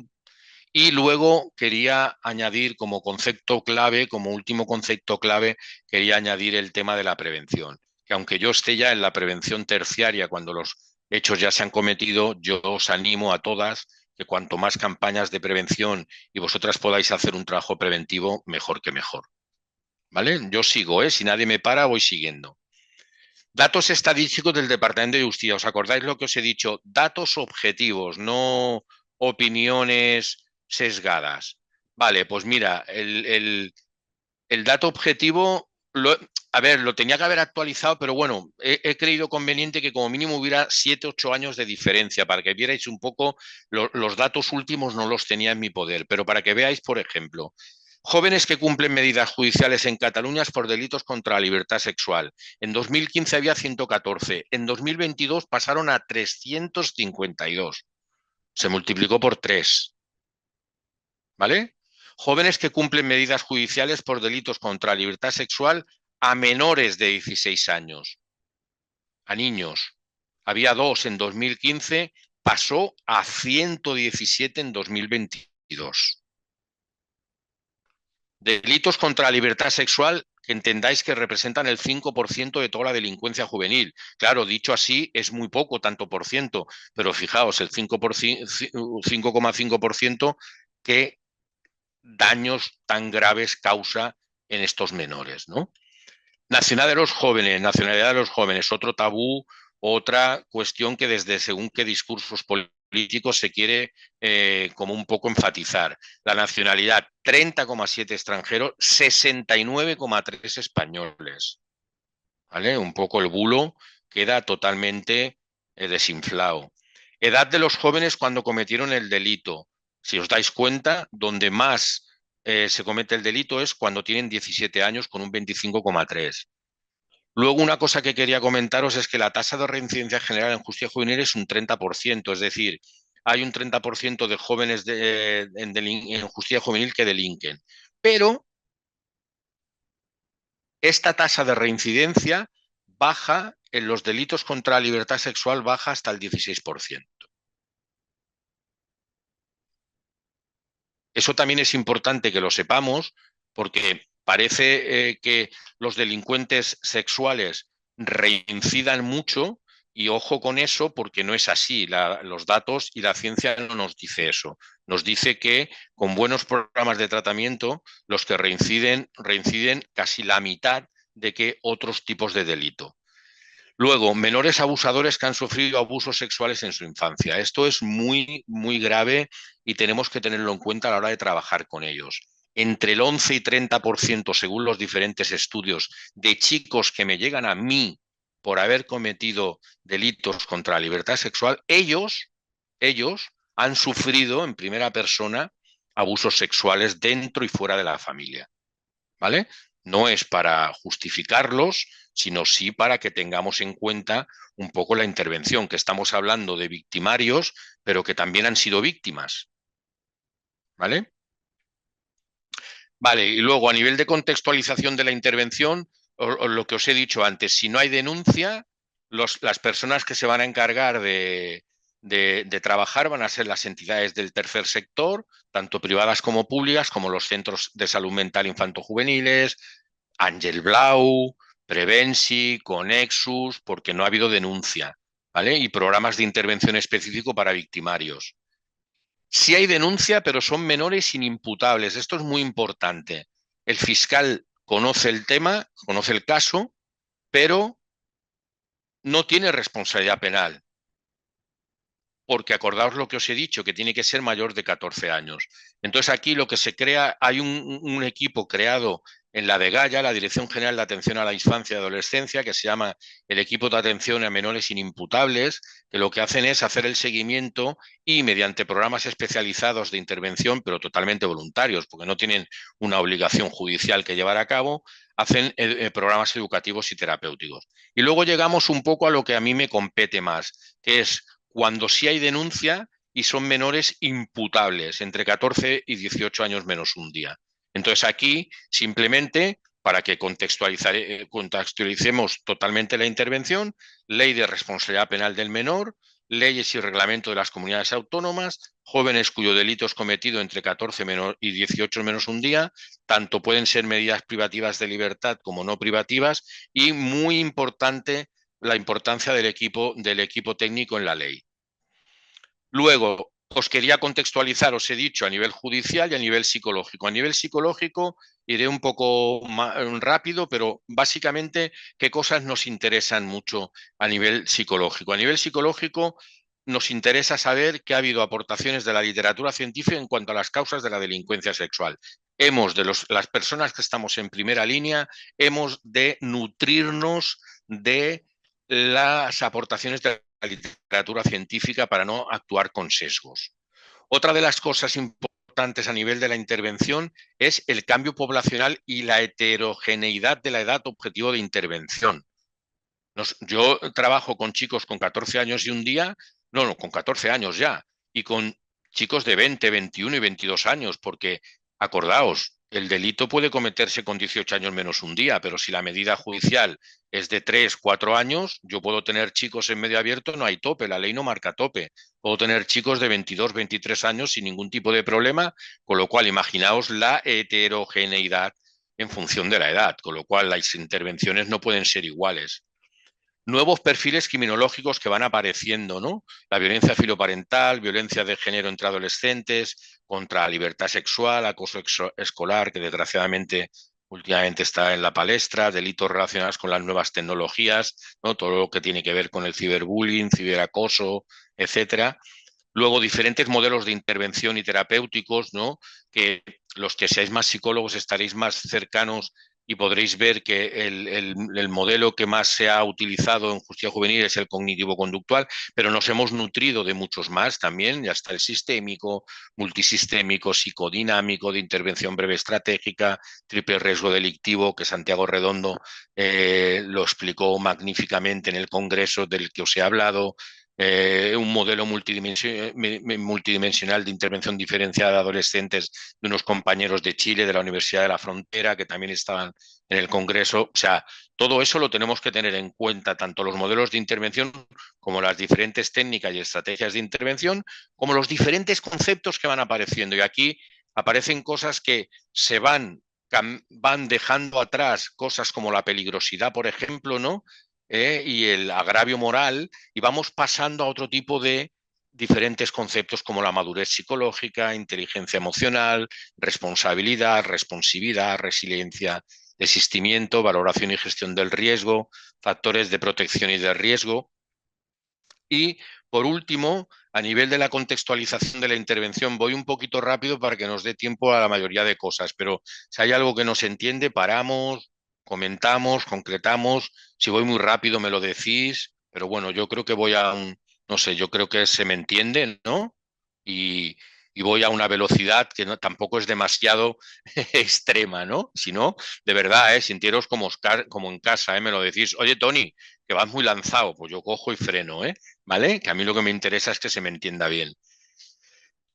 Y luego quería añadir como concepto clave, como último concepto clave, quería añadir el tema de la prevención. Que aunque yo esté ya en la prevención terciaria, cuando los hechos ya se han cometido, yo os animo a todas que cuanto más campañas de prevención y vosotras podáis hacer un trabajo preventivo, mejor que mejor. ¿Vale? Yo sigo, ¿eh? Si nadie me para, voy siguiendo. Datos estadísticos del Departamento de Justicia. ¿Os acordáis lo que os he dicho? Datos objetivos, no opiniones sesgadas. Vale, pues mira, el dato objetivo, a ver, lo tenía que haber actualizado, pero bueno, he creído conveniente que como mínimo hubiera 7, 8 años de diferencia para que vierais un poco, los datos últimos no los tenía en mi poder, pero para que veáis, por ejemplo, jóvenes que cumplen medidas judiciales en Cataluña por delitos contra la libertad sexual. En 2015 había 114, en 2022 pasaron a 352. Se multiplicó por 3, ¿vale? Jóvenes que cumplen medidas judiciales por delitos contra la libertad sexual a menores de 16 años, a niños. Había 2 en 2015, pasó a 117 en 2022. Delitos contra la libertad sexual que entendáis que representan el 5% de toda la delincuencia juvenil. Claro, dicho así, es muy poco, tanto por ciento, pero fijaos, el 5,5% que daños tan graves causa en estos menores, ¿no? Nacionalidad de los jóvenes, otro tabú, otra cuestión que desde según qué discursos políticos se quiere como un poco enfatizar. La nacionalidad, 30,7 extranjeros, 69,3 españoles. ¿Vale? Un poco el bulo queda totalmente desinflado. Edad de los jóvenes cuando cometieron el delito. Si os dais cuenta, donde más se comete el delito es cuando tienen 17 años con un 25,3. Luego, una cosa que quería comentaros es que la tasa de reincidencia general en justicia juvenil es un 30%, es decir, hay un 30% de jóvenes en justicia juvenil que delinquen. Pero esta tasa de reincidencia baja en los delitos contra la libertad sexual, baja hasta el 16%. Eso también es importante que lo sepamos porque parece que los delincuentes sexuales reincidan mucho y ojo con eso porque no es así. Los datos y la ciencia no nos dice eso. Nos dice que con buenos programas de tratamiento los que reinciden casi la mitad de que otros tipos de delito. Luego, menores abusadores que han sufrido abusos sexuales en su infancia. Esto es muy, muy grave y tenemos que tenerlo en cuenta a la hora de trabajar con ellos. Entre el 11 y 30%, según los diferentes estudios, de chicos que me llegan a mí por haber cometido delitos contra la libertad sexual, ellos han sufrido en primera persona abusos sexuales dentro y fuera de la familia. ¿Vale? No es para justificarlos, sino sí para que tengamos en cuenta un poco la intervención, que estamos hablando de victimarios, pero que también han sido víctimas. ¿Vale? Vale, y luego a nivel de contextualización de la intervención, lo que os he dicho antes, si no hay denuncia, las personas que se van a encargar de trabajar van a ser las entidades del tercer sector, tanto privadas como públicas, como los centros de salud mental infanto-juveniles, Ángel Blau, Prevensi, Conexus, porque no ha habido denuncia, ¿vale? Y programas de intervención específico para victimarios. Sí hay denuncia, pero son menores inimputables. Esto es muy importante. El fiscal conoce el tema, conoce el caso, pero no tiene responsabilidad penal. Porque acordaos lo que os he dicho, que tiene que ser mayor de 14 años. Entonces aquí lo que se crea, hay un equipo creado en la DGAIA, la Dirección General de Atención a la Infancia y Adolescencia, que se llama el Equipo de Atención a Menores Inimputables, que lo que hacen es hacer el seguimiento y mediante programas especializados de intervención, pero totalmente voluntarios, porque no tienen una obligación judicial que llevar a cabo, hacen programas educativos y terapéuticos. Y luego llegamos un poco a lo que a mí me compete más, que es cuando sí hay denuncia y son menores imputables, entre 14 y 18 años menos un día. Entonces aquí, simplemente, para que contextualicemos totalmente la intervención, ley de responsabilidad penal del menor, leyes y reglamento de las comunidades autónomas, jóvenes cuyo delito es cometido entre 14 y 18 menos un día, tanto pueden ser medidas privativas de libertad como no privativas, y muy importante la importancia del equipo técnico en la ley. Luego, os quería contextualizar, os he dicho, a nivel judicial y a nivel psicológico. A nivel psicológico iré un poco más rápido, pero básicamente, ¿qué cosas nos interesan mucho a nivel psicológico? A nivel psicológico nos interesa saber que ha habido aportaciones de la literatura científica en cuanto a las causas de la delincuencia sexual. Las personas que estamos en primera línea, hemos de nutrirnos de las aportaciones de la literatura científica para no actuar con sesgos. Otra de las cosas importantes a nivel de la intervención es el cambio poblacional y la heterogeneidad de la edad objetivo de intervención. Yo trabajo con chicos con 14 años y un día, no, con 14 años ya, y con chicos de 20, 21 y 22 años, porque acordaos, el delito puede cometerse con 18 años menos un día, pero si la medida judicial es de 3, 4 años, yo puedo tener chicos en medio abierto, no hay tope, la ley no marca tope. Puedo tener chicos de 22, 23 años sin ningún tipo de problema, con lo cual imaginaos la heterogeneidad en función de la edad, con lo cual las intervenciones no pueden ser iguales. Nuevos perfiles criminológicos que van apareciendo, ¿no? La violencia filoparental, violencia de género entre adolescentes, contra la libertad sexual, acoso escolar, que desgraciadamente últimamente está en la palestra, delitos relacionados con las nuevas tecnologías, ¿no? Todo lo que tiene que ver con el ciberbullying, ciberacoso, etcétera. Luego, diferentes modelos de intervención y terapéuticos, ¿no? Que los que seáis más psicólogos estaréis más cercanos y podréis ver que el modelo que más se ha utilizado en justicia juvenil es el cognitivo-conductual, pero nos hemos nutrido de muchos más también, ya está el sistémico, multisistémico, psicodinámico, de intervención breve estratégica, triple riesgo delictivo, que Santiago Redondo lo explicó magníficamente en el congreso del que os he hablado, un modelo multidimensional de intervención diferenciada de adolescentes de unos compañeros de Chile, de la Universidad de la Frontera, que también estaban en el Congreso. O sea, todo eso lo tenemos que tener en cuenta, tanto los modelos de intervención como las diferentes técnicas y estrategias de intervención, como los diferentes conceptos que van apareciendo. Y aquí aparecen cosas que se van dejando atrás, cosas como la peligrosidad, por ejemplo, ¿no? Y el agravio moral, y vamos pasando a otro tipo de diferentes conceptos como la madurez psicológica, inteligencia emocional, responsabilidad, responsividad, resiliencia, desistimiento, valoración y gestión del riesgo, factores de protección y de riesgo. Y por último, a nivel de la contextualización de la intervención, voy un poquito rápido para que nos dé tiempo a la mayoría de cosas, pero si hay algo que no se entiende, paramos, comentamos, concretamos. Si voy muy rápido, me lo decís, pero bueno, yo creo que voy a no sé, yo creo que se me entiende, ¿no? Y, y voy a una velocidad que no, tampoco es demasiado extrema, ¿no? Si no, de verdad, sintieros como en casa, me lo decís, oye, Tony, que vas muy lanzado, pues yo cojo y freno, ¿vale? Que a mí lo que me interesa es que se me entienda bien.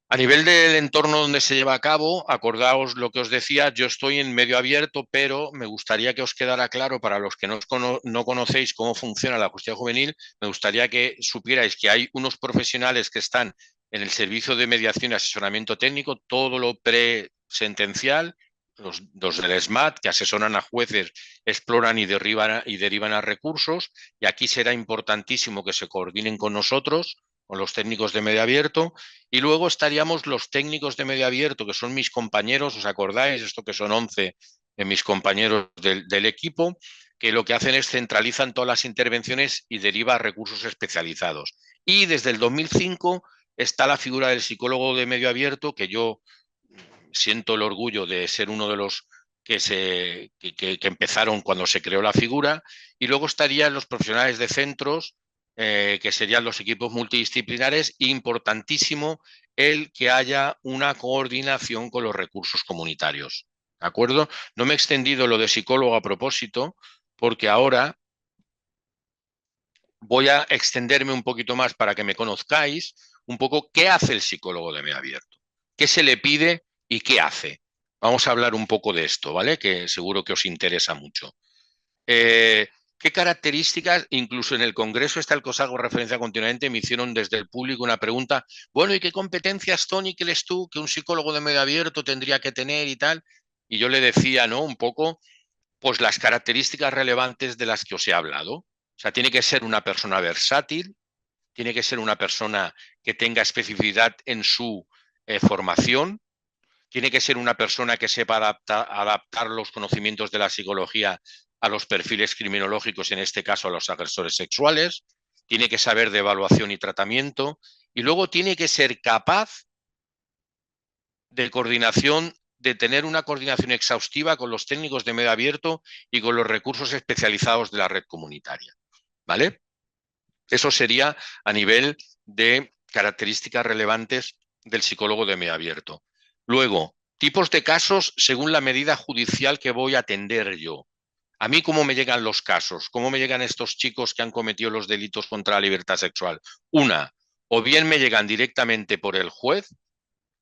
A nivel del entorno donde se lleva a cabo, acordaos lo que os decía, yo estoy en medio abierto, pero me gustaría que os quedara claro para los que no conocéis cómo funciona la justicia juvenil, me gustaría que supierais que hay unos profesionales que están en el servicio de mediación y asesoramiento técnico, todo lo presentencial, los del SMAT, que asesoran a jueces, exploran y derivan a recursos, y aquí será importantísimo que se coordinen con nosotros, con los técnicos de medio abierto, y luego estaríamos los técnicos de medio abierto, que son mis compañeros, ¿os acordáis? Esto que son 11 de mis compañeros del equipo, que lo que hacen es centralizan todas las intervenciones y deriva a recursos especializados. Y desde el 2005 está la figura del psicólogo de medio abierto, que yo siento el orgullo de ser uno de los que empezaron cuando se creó la figura, y luego estarían los profesionales de centros, que serían los equipos multidisciplinares, e importantísimo el que haya una coordinación con los recursos comunitarios. ¿De acuerdo? No me he extendido lo de psicólogo a propósito, porque ahora voy a extenderme un poquito más para que me conozcáis un poco qué hace el psicólogo de medio abierto, qué se le pide y qué hace. Vamos a hablar un poco de esto, ¿vale? Que seguro que os interesa mucho. ¿Qué características, incluso en el Congreso está el que os hago referencia continuamente, me hicieron desde el público una pregunta, bueno, ¿y qué competencias, Tony, crees tú que un psicólogo de medio abierto tendría que tener y tal? Y yo le decía, ¿no? Un poco, pues las características relevantes de las que os he hablado. O sea, tiene que ser una persona versátil, tiene que ser una persona que tenga especificidad en su formación, tiene que ser una persona que sepa adaptar los conocimientos de la psicología a los perfiles criminológicos, en este caso a los agresores sexuales, tiene que saber de evaluación y tratamiento, y luego tiene que ser capaz de coordinación, de tener una coordinación exhaustiva con los técnicos de medio abierto y con los recursos especializados de la red comunitaria. ¿Vale? Eso sería a nivel de características relevantes del psicólogo de medio abierto. Luego, tipos de casos según la medida judicial que voy a atender yo. A mí, ¿cómo me llegan los casos? ¿Cómo me llegan estos chicos que han cometido los delitos contra la libertad sexual? Una, o bien me llegan directamente por el juez,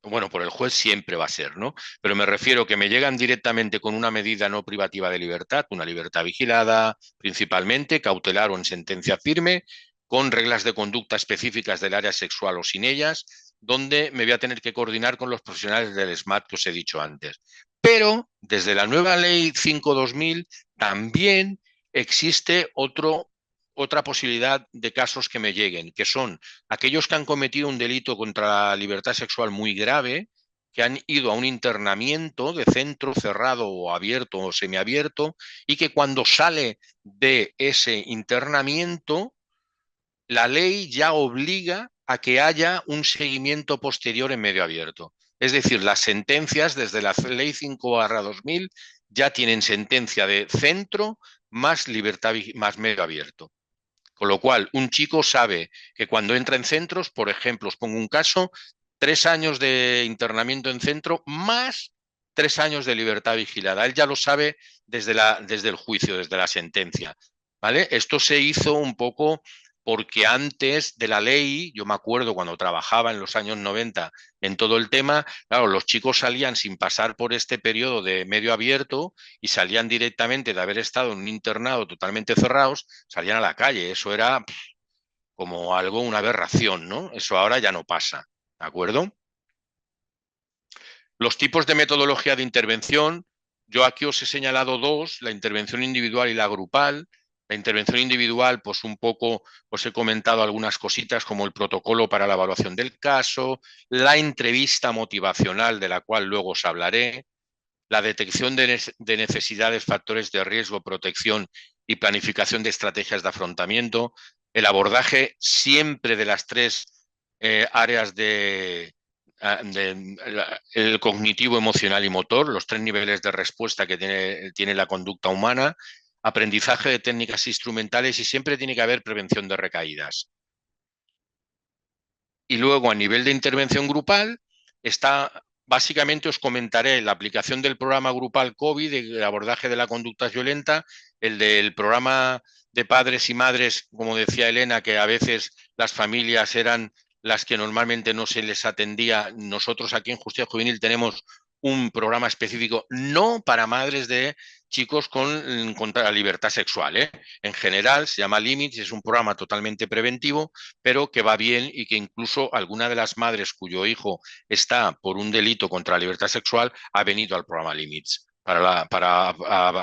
bueno, por el juez siempre va a ser, ¿no? Pero me refiero que me llegan directamente con una medida no privativa de libertad, una libertad vigilada, principalmente, cautelar o en sentencia firme, con reglas de conducta específicas del área sexual o sin ellas, donde me voy a tener que coordinar con los profesionales del SMAT que os he dicho antes. Pero desde la nueva ley 5-2000 también existe otra posibilidad de casos que me lleguen, que son aquellos que han cometido un delito contra la libertad sexual muy grave, que han ido a un internamiento de centro cerrado o abierto o semiabierto, y que cuando sale de ese internamiento, la ley ya obliga a que haya un seguimiento posterior en medio abierto. Es decir, las sentencias desde la ley 5/2000 ya tienen sentencia de centro más libertad más medio abierto. Con lo cual, un chico sabe que cuando entra en centros, por ejemplo, os pongo un caso, 3 años de internamiento en centro más 3 años de libertad vigilada. Él ya lo sabe desde el juicio, desde la sentencia. ¿Vale? Esto se hizo un poco porque antes de la ley, yo me acuerdo cuando trabajaba en los años 90 en todo el tema, claro, los chicos salían sin pasar por este periodo de medio abierto y salían directamente de haber estado en un internado totalmente cerrados, salían a la calle. Eso era como algo, una aberración, ¿no? Eso ahora ya no pasa, ¿de acuerdo? Los tipos de metodología de intervención, yo aquí os he señalado dos, la intervención individual y la grupal. La intervención individual, pues un poco os he comentado algunas cositas como el protocolo para la evaluación del caso, la entrevista motivacional de la cual luego os hablaré, la detección de necesidades, factores de riesgo, protección y planificación de estrategias de afrontamiento, el abordaje siempre de las tres áreas el cognitivo, emocional y motor, los tres niveles de respuesta que tiene la conducta humana, aprendizaje de técnicas instrumentales y siempre tiene que haber prevención de recaídas. Y luego a nivel de intervención grupal está, básicamente os comentaré la aplicación del programa grupal COVID, el abordaje de la conducta violenta, el del programa de padres y madres, como decía Elena, que a veces las familias eran las que normalmente no se les atendía. Nosotros aquí en Justicia Juvenil tenemos un programa específico no para madres de chicos contra la libertad sexual, ¿eh? En general se llama Limits, es un programa totalmente preventivo, pero que va bien y que incluso alguna de las madres cuyo hijo está por un delito contra la libertad sexual ha venido al programa Limits para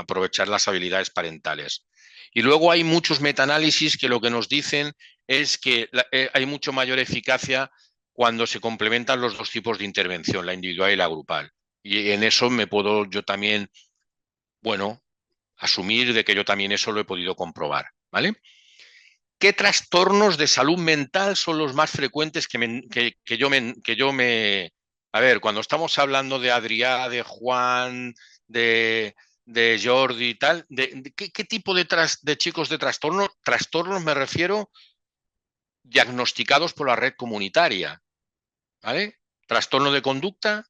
aprovechar las habilidades parentales. Y luego hay muchos metaanálisis que lo que nos dicen es que hay mucho mayor eficacia cuando se complementan los dos tipos de intervención, la individual y la grupal. Y en eso me puedo yo también, bueno, asumir de que yo también eso lo he podido comprobar, ¿vale? ¿Qué trastornos de salud mental son los más frecuentes que yo me... A ver, cuando estamos hablando de Adrià, de Juan, de Jordi y tal, ¿qué tipo de chicos de trastornos? Trastornos me refiero diagnosticados por la red comunitaria, ¿vale? Trastorno de conducta,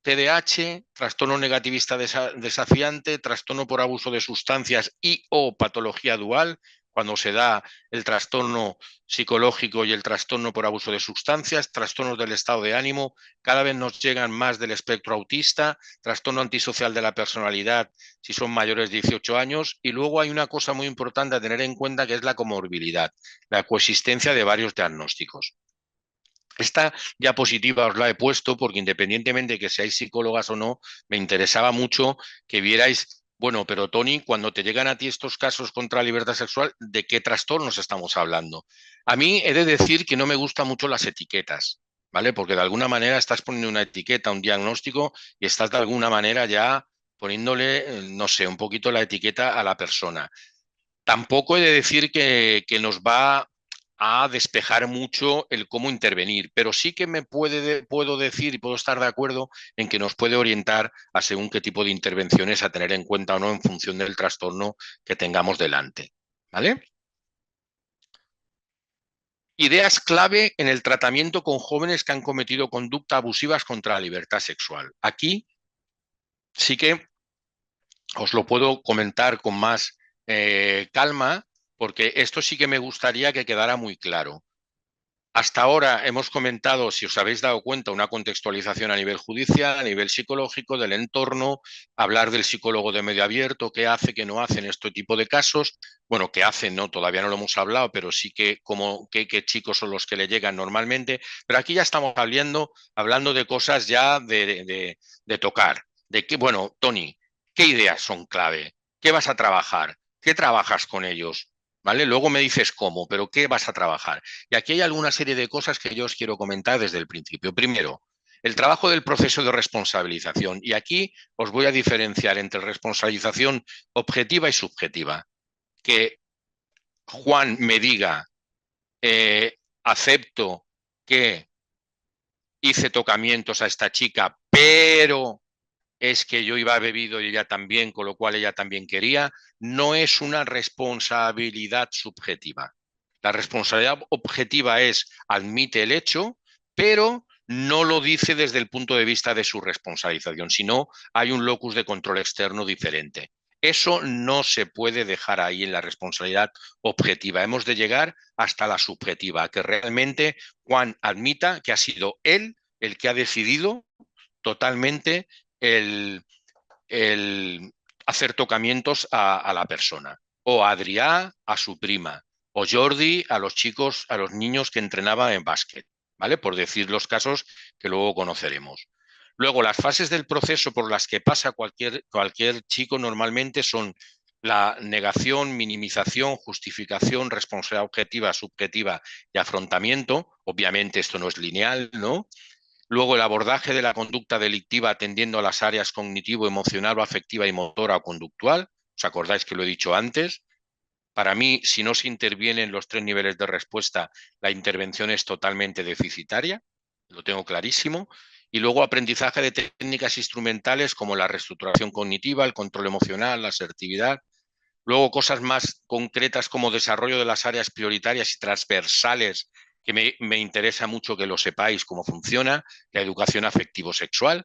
TDAH, trastorno negativista desafiante, trastorno por abuso de sustancias y o patología dual, cuando se da el trastorno psicológico y el trastorno por abuso de sustancias, trastornos del estado de ánimo, cada vez nos llegan más del espectro autista, trastorno antisocial de la personalidad si son mayores de 18 años, y luego hay una cosa muy importante a tener en cuenta que es la comorbilidad, la coexistencia de varios diagnósticos. Esta diapositiva os la he puesto porque independientemente de que seáis psicólogas o no, me interesaba mucho que vierais, bueno, pero Tony, cuando te llegan a ti estos casos contra la libertad sexual, ¿de qué trastornos estamos hablando? A mí he de decir que no me gustan mucho las etiquetas, ¿vale? Porque de alguna manera estás poniendo una etiqueta, un diagnóstico y estás de alguna manera ya poniéndole, no sé, un poquito la etiqueta a la persona. Tampoco he de decir que nos va a despejar mucho el cómo intervenir, pero sí que puedo decir y puedo estar de acuerdo en que nos puede orientar a según qué tipo de intervenciones a tener en cuenta o no en función del trastorno que tengamos delante. ¿Vale? Ideas clave en el tratamiento con jóvenes que han cometido conductas abusivas contra la libertad sexual. Aquí sí que os lo puedo comentar con más calma, porque esto sí que me gustaría que quedara muy claro. Hasta ahora hemos comentado, si os habéis dado cuenta, una contextualización a nivel judicial, a nivel psicológico, del entorno, hablar del psicólogo de medio abierto, qué hace, qué no hace en este tipo de casos. Bueno, qué hace, no, todavía no lo hemos hablado, pero sí que qué chicos son los que le llegan normalmente. Pero aquí ya estamos hablando de cosas ya de tocar, de que, bueno, Tony, ¿qué ideas son clave? ¿Qué vas a trabajar? ¿Qué trabajas con ellos? ¿Vale? Luego me dices cómo, pero ¿qué vas a trabajar? Y aquí hay alguna serie de cosas que yo os quiero comentar desde el principio. Primero, el trabajo del proceso de responsabilización. Y aquí os voy a diferenciar entre responsabilización objetiva y subjetiva. Que Juan me diga, acepto que hice tocamientos a esta chica, pero es que yo iba bebido y ella también, con lo cual ella también quería, no es una responsabilidad subjetiva. La responsabilidad objetiva es admite el hecho, pero no lo dice desde el punto de vista de su responsabilización, sino hay un locus de control externo diferente. Eso no se puede dejar ahí en la responsabilidad objetiva. Hemos de llegar hasta la subjetiva, que realmente Juan admita que ha sido él el que ha decidido totalmente el, el hacer tocamientos a la persona. O Adrià a su prima, o Jordi a los chicos, a los niños que entrenaban en básquet, ¿vale? Por decir los casos que luego conoceremos. Luego, las fases del proceso por las que pasa cualquier chico normalmente son la negación, minimización, justificación, responsabilidad objetiva, subjetiva y afrontamiento. Obviamente esto no es lineal, ¿no? Luego, el abordaje de la conducta delictiva atendiendo a las áreas cognitivo, emocional o afectiva y motora o conductual. ¿Os acordáis que lo he dicho antes? Para mí, si no se interviene en los 3 niveles de respuesta, la intervención es totalmente deficitaria, lo tengo clarísimo. Y luego aprendizaje de técnicas instrumentales como la reestructuración cognitiva, el control emocional, la asertividad. Luego cosas más concretas como desarrollo de las áreas prioritarias y transversales, que me interesa mucho que lo sepáis cómo funciona, la educación afectivo-sexual,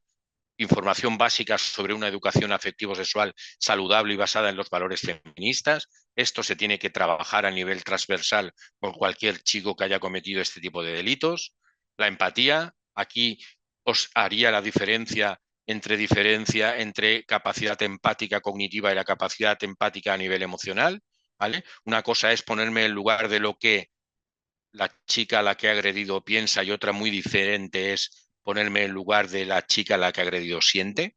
información básica sobre una educación afectivo-sexual saludable y basada en los valores feministas. Esto se tiene que trabajar a nivel transversal con cualquier chico que haya cometido este tipo de delitos. La empatía, aquí os haría la diferencia entre capacidad empática cognitiva y la capacidad empática a nivel emocional, ¿vale? Una cosa es ponerme en lugar de lo que la chica a la que he agredido piensa y otra muy diferente es ponerme en lugar de la chica a la que he agredido siente.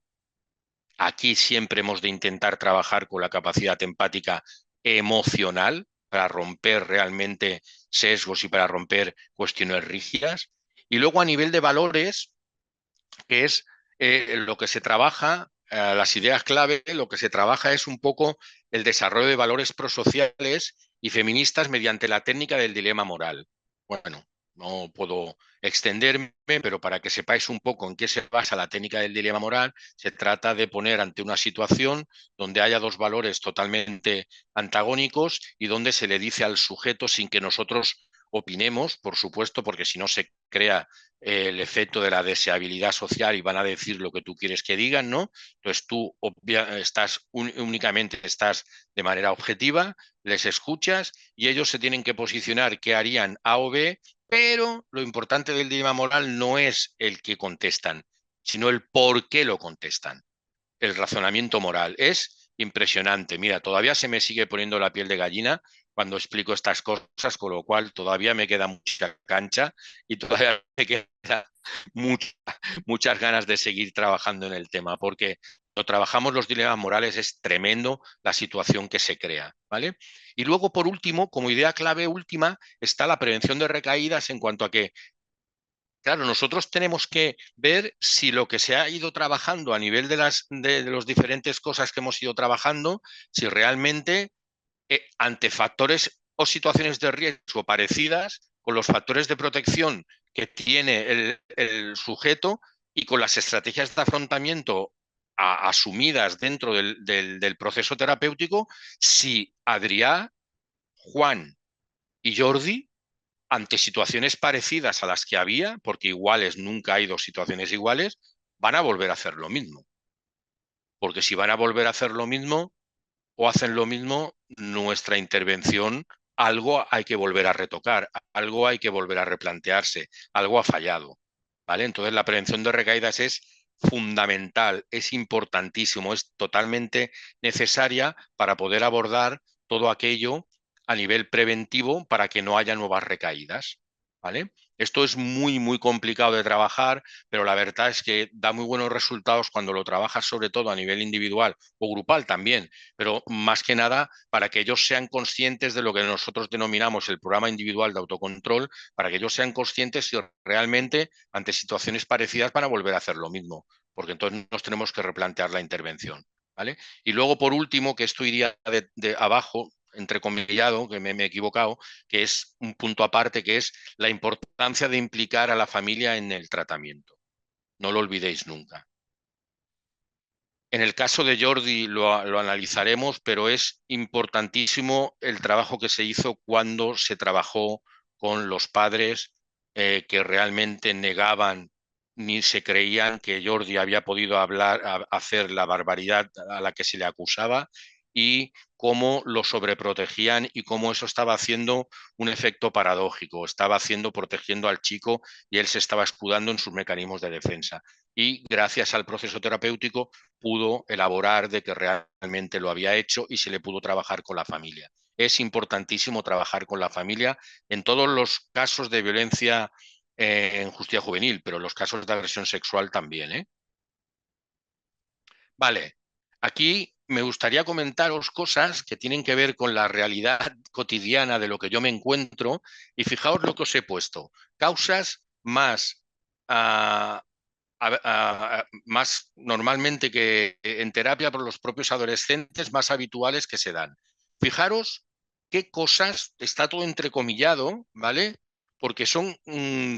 Aquí siempre hemos de intentar trabajar con la capacidad empática emocional para romper realmente sesgos y para romper cuestiones rígidas. Y luego a nivel de valores, que es lo que se trabaja, las ideas clave, lo que se trabaja es un poco el desarrollo de valores prosociales y feministas mediante la técnica del dilema moral. Bueno, no puedo extenderme, pero para que sepáis un poco en qué se basa la técnica del dilema moral, se trata de poner ante una situación donde haya dos valores totalmente antagónicos y donde se le dice al sujeto sin que nosotros opinemos, por supuesto, porque si no se crea el efecto de la deseabilidad social y van a decir lo que tú quieres que digan, ¿no? Entonces tú únicamente estás de manera objetiva, les escuchas y ellos se tienen que posicionar qué harían A o B, pero lo importante del dilema moral no es el que contestan, sino el por qué lo contestan. El razonamiento moral es impresionante. Mira, todavía se me sigue poniendo la piel de gallina cuando explico estas cosas, con lo cual todavía me queda mucha cancha y todavía me queda mucha, muchas ganas de seguir trabajando en el tema, porque cuando trabajamos los dilemas morales es tremendo la situación que se crea, ¿vale? Y luego, por último, como idea clave última, está la prevención de recaídas en cuanto a que claro, nosotros tenemos que ver si lo que se ha ido trabajando a nivel de las diferentes cosas que hemos ido trabajando, si realmente ante factores o situaciones de riesgo parecidas, con los factores de protección que tiene el sujeto y con las estrategias de afrontamiento asumidas dentro del proceso terapéutico, si Adrià, Juan y Jordi ante situaciones parecidas a las que había, porque iguales nunca hay dos situaciones iguales, van a volver a hacer lo mismo. Porque si van a volver a hacer lo mismo o hacen lo mismo, nuestra intervención, algo hay que volver a retocar, algo hay que volver a replantearse, algo ha fallado. ¿Vale? Entonces la prevención de recaídas es fundamental, es importantísimo, es totalmente necesaria para poder abordar todo aquello a nivel preventivo para que no haya nuevas recaídas. ¿Vale? Esto es muy, muy complicado de trabajar, pero la verdad es que da muy buenos resultados cuando lo trabajas sobre todo a nivel individual o grupal también, pero más que nada para que ellos sean conscientes de lo que nosotros denominamos el programa individual de autocontrol, para que ellos sean conscientes si realmente ante situaciones parecidas van a volver a hacer lo mismo, porque entonces nos tenemos que replantear la intervención. ¿Vale? Y luego, por último, que esto iría de abajo, entrecomillado, que me he equivocado, que es un punto aparte, que es la importancia de implicar a la familia en el tratamiento. No lo olvidéis nunca. En el caso de Jordi lo analizaremos, pero es importantísimo el trabajo que se hizo cuando se trabajó con los padres que realmente negaban ni se creían que Jordi había podido hacer la barbaridad a la que se le acusaba y cómo lo sobreprotegían y cómo eso estaba haciendo un efecto paradójico, estaba protegiendo al chico y él se estaba escudando en sus mecanismos de defensa. Y gracias al proceso terapéutico pudo elaborar de que realmente lo había hecho y se le pudo trabajar con la familia. Es importantísimo trabajar con la familia en todos los casos de violencia en justicia juvenil, pero los casos de agresión sexual también, ¿eh? Vale, aquí me gustaría comentaros cosas que tienen que ver con la realidad cotidiana de lo que yo me encuentro y fijaos lo que os he puesto. Causas más, uh, más normalmente que en terapia por los propios adolescentes, más habituales que se dan. Fijaros qué cosas, está todo entrecomillado, ¿vale? Porque son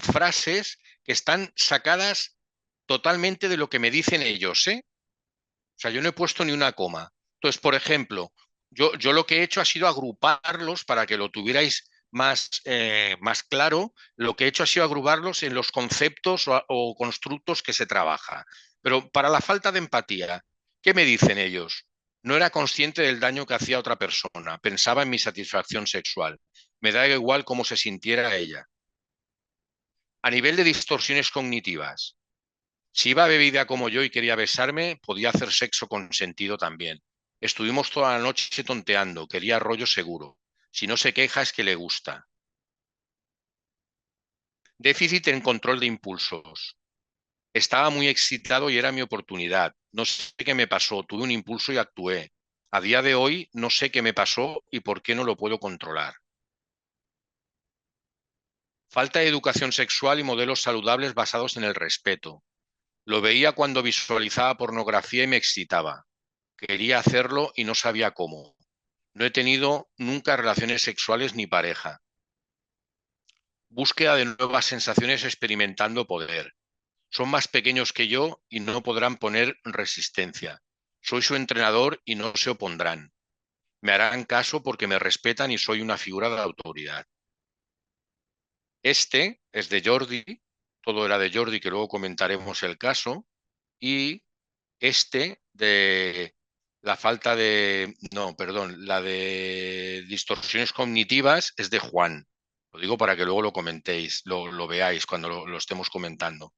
frases que están sacadas totalmente de lo que me dicen ellos, ¿eh? O sea, yo no he puesto ni una coma. Entonces, por ejemplo, yo lo que he hecho ha sido agruparlos para que lo tuvierais más claro. Lo que he hecho ha sido agruparlos en los conceptos o constructos que se trabaja. Pero para la falta de empatía, ¿qué me dicen ellos? No era consciente del daño que hacía a otra persona. Pensaba en mi satisfacción sexual. Me da igual cómo se sintiera ella. A nivel de distorsiones cognitivas, si iba bebida como yo y quería besarme, podía hacer sexo consentido también. Estuvimos toda la noche tonteando, quería rollo seguro. Si no se queja es que le gusta. Déficit en control de impulsos. Estaba muy excitado y era mi oportunidad. No sé qué me pasó, tuve un impulso y actué. A día de hoy no sé qué me pasó y por qué no lo puedo controlar. Falta de educación sexual y modelos saludables basados en el respeto. Lo veía cuando visualizaba pornografía y me excitaba. Quería hacerlo y no sabía cómo. No he tenido nunca relaciones sexuales ni pareja. Búsqueda de nuevas sensaciones experimentando poder. Son más pequeños que yo y no podrán poner resistencia. Soy su entrenador y no se opondrán. Me harán caso porque me respetan y soy una figura de autoridad. Este es de Jordi, todo era de Jordi, que luego comentaremos el caso, y este de la falta de, no, perdón, la de distorsiones cognitivas es de Juan. Lo digo para que luego lo comentéis, lo veáis cuando lo estemos comentando.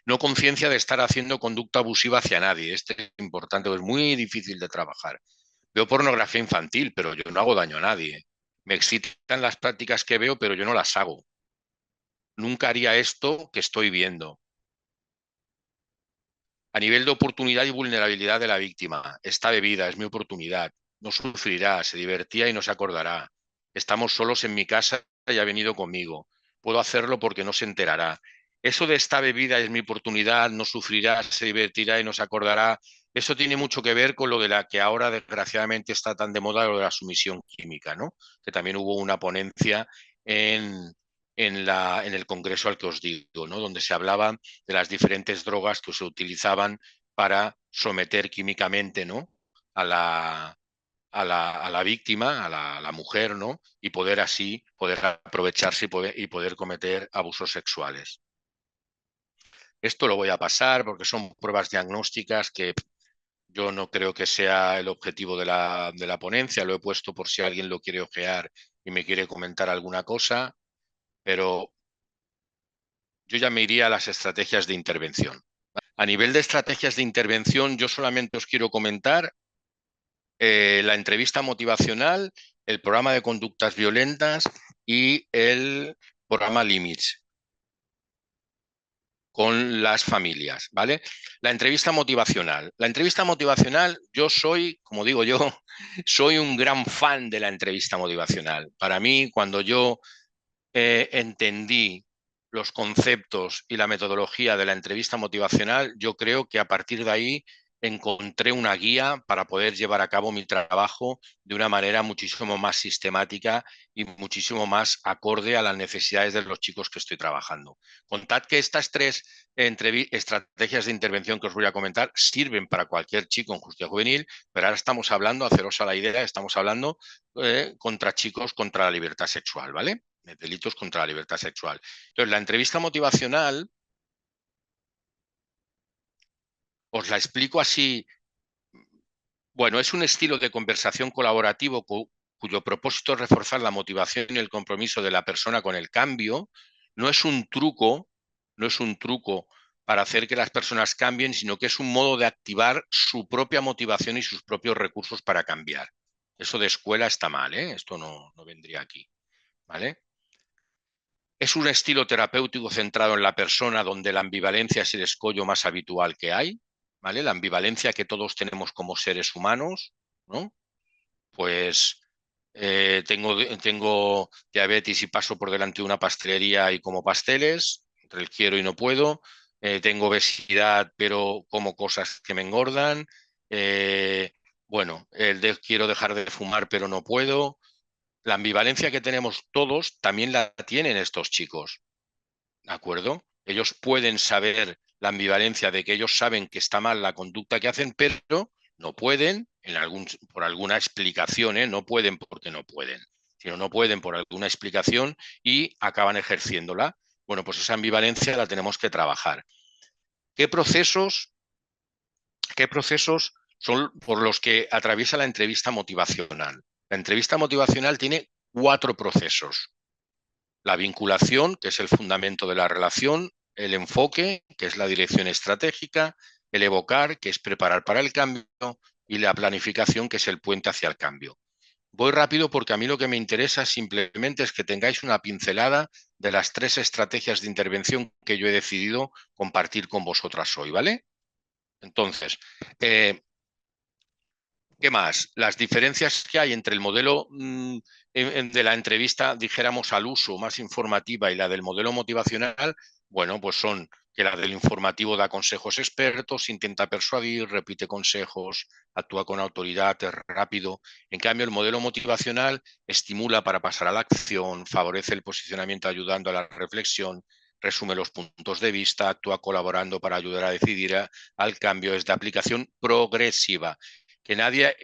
No conciencia de estar haciendo conducta abusiva hacia nadie. Este es importante, es muy difícil de trabajar. Veo pornografía infantil, pero yo no hago daño a nadie. Me excitan las prácticas que veo, pero yo no las hago. Nunca haría esto que estoy viendo. A nivel de oportunidad y vulnerabilidad de la víctima, esta bebida es mi oportunidad. No sufrirá, se divertía y no se acordará. Estamos solos en mi casa y ha venido conmigo. Puedo hacerlo porque no se enterará. Eso de esta bebida es mi oportunidad, no sufrirá, se divertirá y no se acordará. Eso tiene mucho que ver con lo de la que ahora desgraciadamente está tan de moda, lo de la sumisión química, ¿no? Que también hubo una ponencia en, en el congreso al que os digo, ¿no? Donde se hablaba de las diferentes drogas que se utilizaban para someter químicamente, ¿no? a la, a la víctima, a la mujer, ¿no? Y poder así, poder aprovecharse y poder cometer abusos sexuales. Esto lo voy a pasar porque son pruebas diagnósticas que yo no creo que sea el objetivo de la ponencia. Lo he puesto por si alguien lo quiere ojear y me quiere comentar alguna cosa, pero yo ya me iría a las estrategias de intervención. A nivel de estrategias de intervención, yo solamente os quiero comentar la entrevista motivacional, el programa de conductas violentas y el programa Limits con las familias, ¿vale? La entrevista motivacional. La entrevista motivacional, yo soy, como digo yo, soy un gran fan de la entrevista motivacional. Para mí, cuando yo entendí los conceptos y la metodología de la entrevista motivacional, yo creo que a partir de ahí encontré una guía para poder llevar a cabo mi trabajo de una manera muchísimo más sistemática y muchísimo más acorde a las necesidades de los chicos que estoy trabajando. Contad que estas tres estrategias de intervención que os voy a comentar sirven para cualquier chico en justicia juvenil, pero ahora estamos hablando, haceros a la idea, estamos hablando contra chicos contra la libertad sexual, ¿vale? De delitos contra la libertad sexual. Entonces, la entrevista motivacional Os la explico así. Bueno, es un estilo de conversación colaborativo cuyo propósito es reforzar la motivación y el compromiso de la persona con el cambio. No es un truco, no es un truco para hacer que las personas cambien, sino que es un modo de activar su propia motivación y sus propios recursos para cambiar. Eso de escuela está mal, ¿eh? Esto no vendría aquí, ¿vale? Es un estilo terapéutico centrado en la persona donde la ambivalencia es el escollo más habitual que hay, ¿vale? La ambivalencia que todos tenemos como seres humanos, ¿no? Pues tengo diabetes y paso por delante de una pastelería y como pasteles, entre el quiero y no puedo. Tengo obesidad, pero como cosas que me engordan. Eh, bueno, quiero dejar de fumar, pero no puedo. La ambivalencia que tenemos todos también la tienen estos chicos, ¿de acuerdo? Ellos pueden saber la ambivalencia de que ellos saben que está mal la conducta que hacen, pero no pueden, por alguna explicación, ¿eh? No pueden porque no pueden, sino no pueden por alguna explicación y acaban ejerciéndola. Bueno, pues esa ambivalencia la tenemos que trabajar. ¿Qué procesos, qué procesos son por los que atraviesa la entrevista motivacional? La entrevista motivacional tiene 4 procesos. La vinculación, que es el fundamento de la relación, el enfoque, que es la dirección estratégica, el evocar, que es preparar para el cambio, y la planificación, que es el puente hacia el cambio. Voy rápido porque a mí lo que me interesa simplemente es que tengáis una pincelada de las 3 estrategias de intervención que yo he decidido compartir con vosotras hoy, ¿vale? Entonces, eh, ¿qué más? Las diferencias que hay entre el modelo de la entrevista, dijéramos, al uso, más informativa, y la del modelo motivacional, bueno, pues son que la del informativo da consejos expertos, intenta persuadir, repite consejos, actúa con autoridad, es rápido. En cambio, el modelo motivacional estimula para pasar a la acción, favorece el posicionamiento ayudando a la reflexión, resume los puntos de vista, actúa colaborando para ayudar a decidir al cambio, es de aplicación progresiva. Que nadie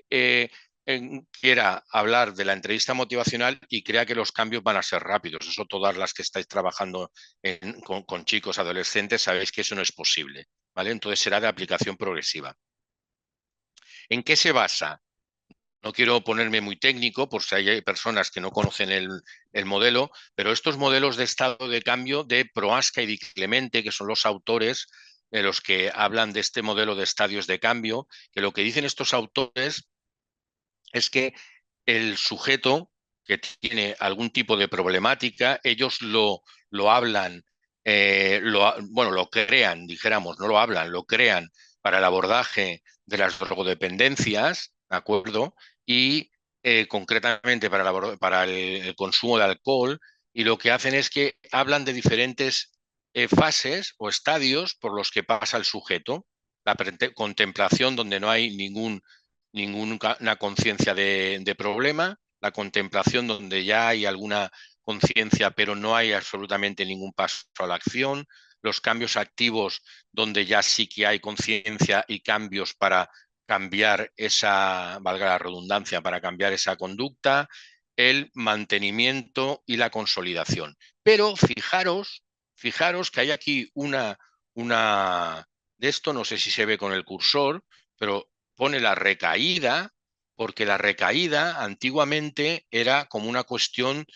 quiera hablar de la entrevista motivacional y crea que los cambios van a ser rápidos. Eso todas las que estáis trabajando con chicos, adolescentes, sabéis que eso no es posible, ¿vale? Entonces será de aplicación progresiva. ¿En qué se basa? No quiero ponerme muy técnico por si hay personas que no conocen el modelo, pero estos modelos de estado de cambio de Prohaska y Di Clemente, que son los autores de los que hablan de este modelo de estadios de cambio, que lo que dicen estos autores es que el sujeto que tiene algún tipo de problemática, ellos lo hablan, bueno, lo crean, dijéramos, no lo hablan, lo crean para el abordaje de las drogodependencias, ¿de acuerdo? Y concretamente para el consumo de alcohol, y lo que hacen es que hablan de diferentes fases o estadios por los que pasa el sujeto. La contemplación, donde no hay ninguna conciencia de problema, la contemplación donde ya hay alguna conciencia pero no hay absolutamente ningún paso a la acción, los cambios activos donde ya sí que hay conciencia y cambios para cambiar esa, valga la redundancia, para cambiar esa conducta, el mantenimiento y la consolidación. Pero fijaros que hay aquí una de esto, no sé si se ve con el cursor, pero pone la recaída, porque la recaída antiguamente era como una cuestión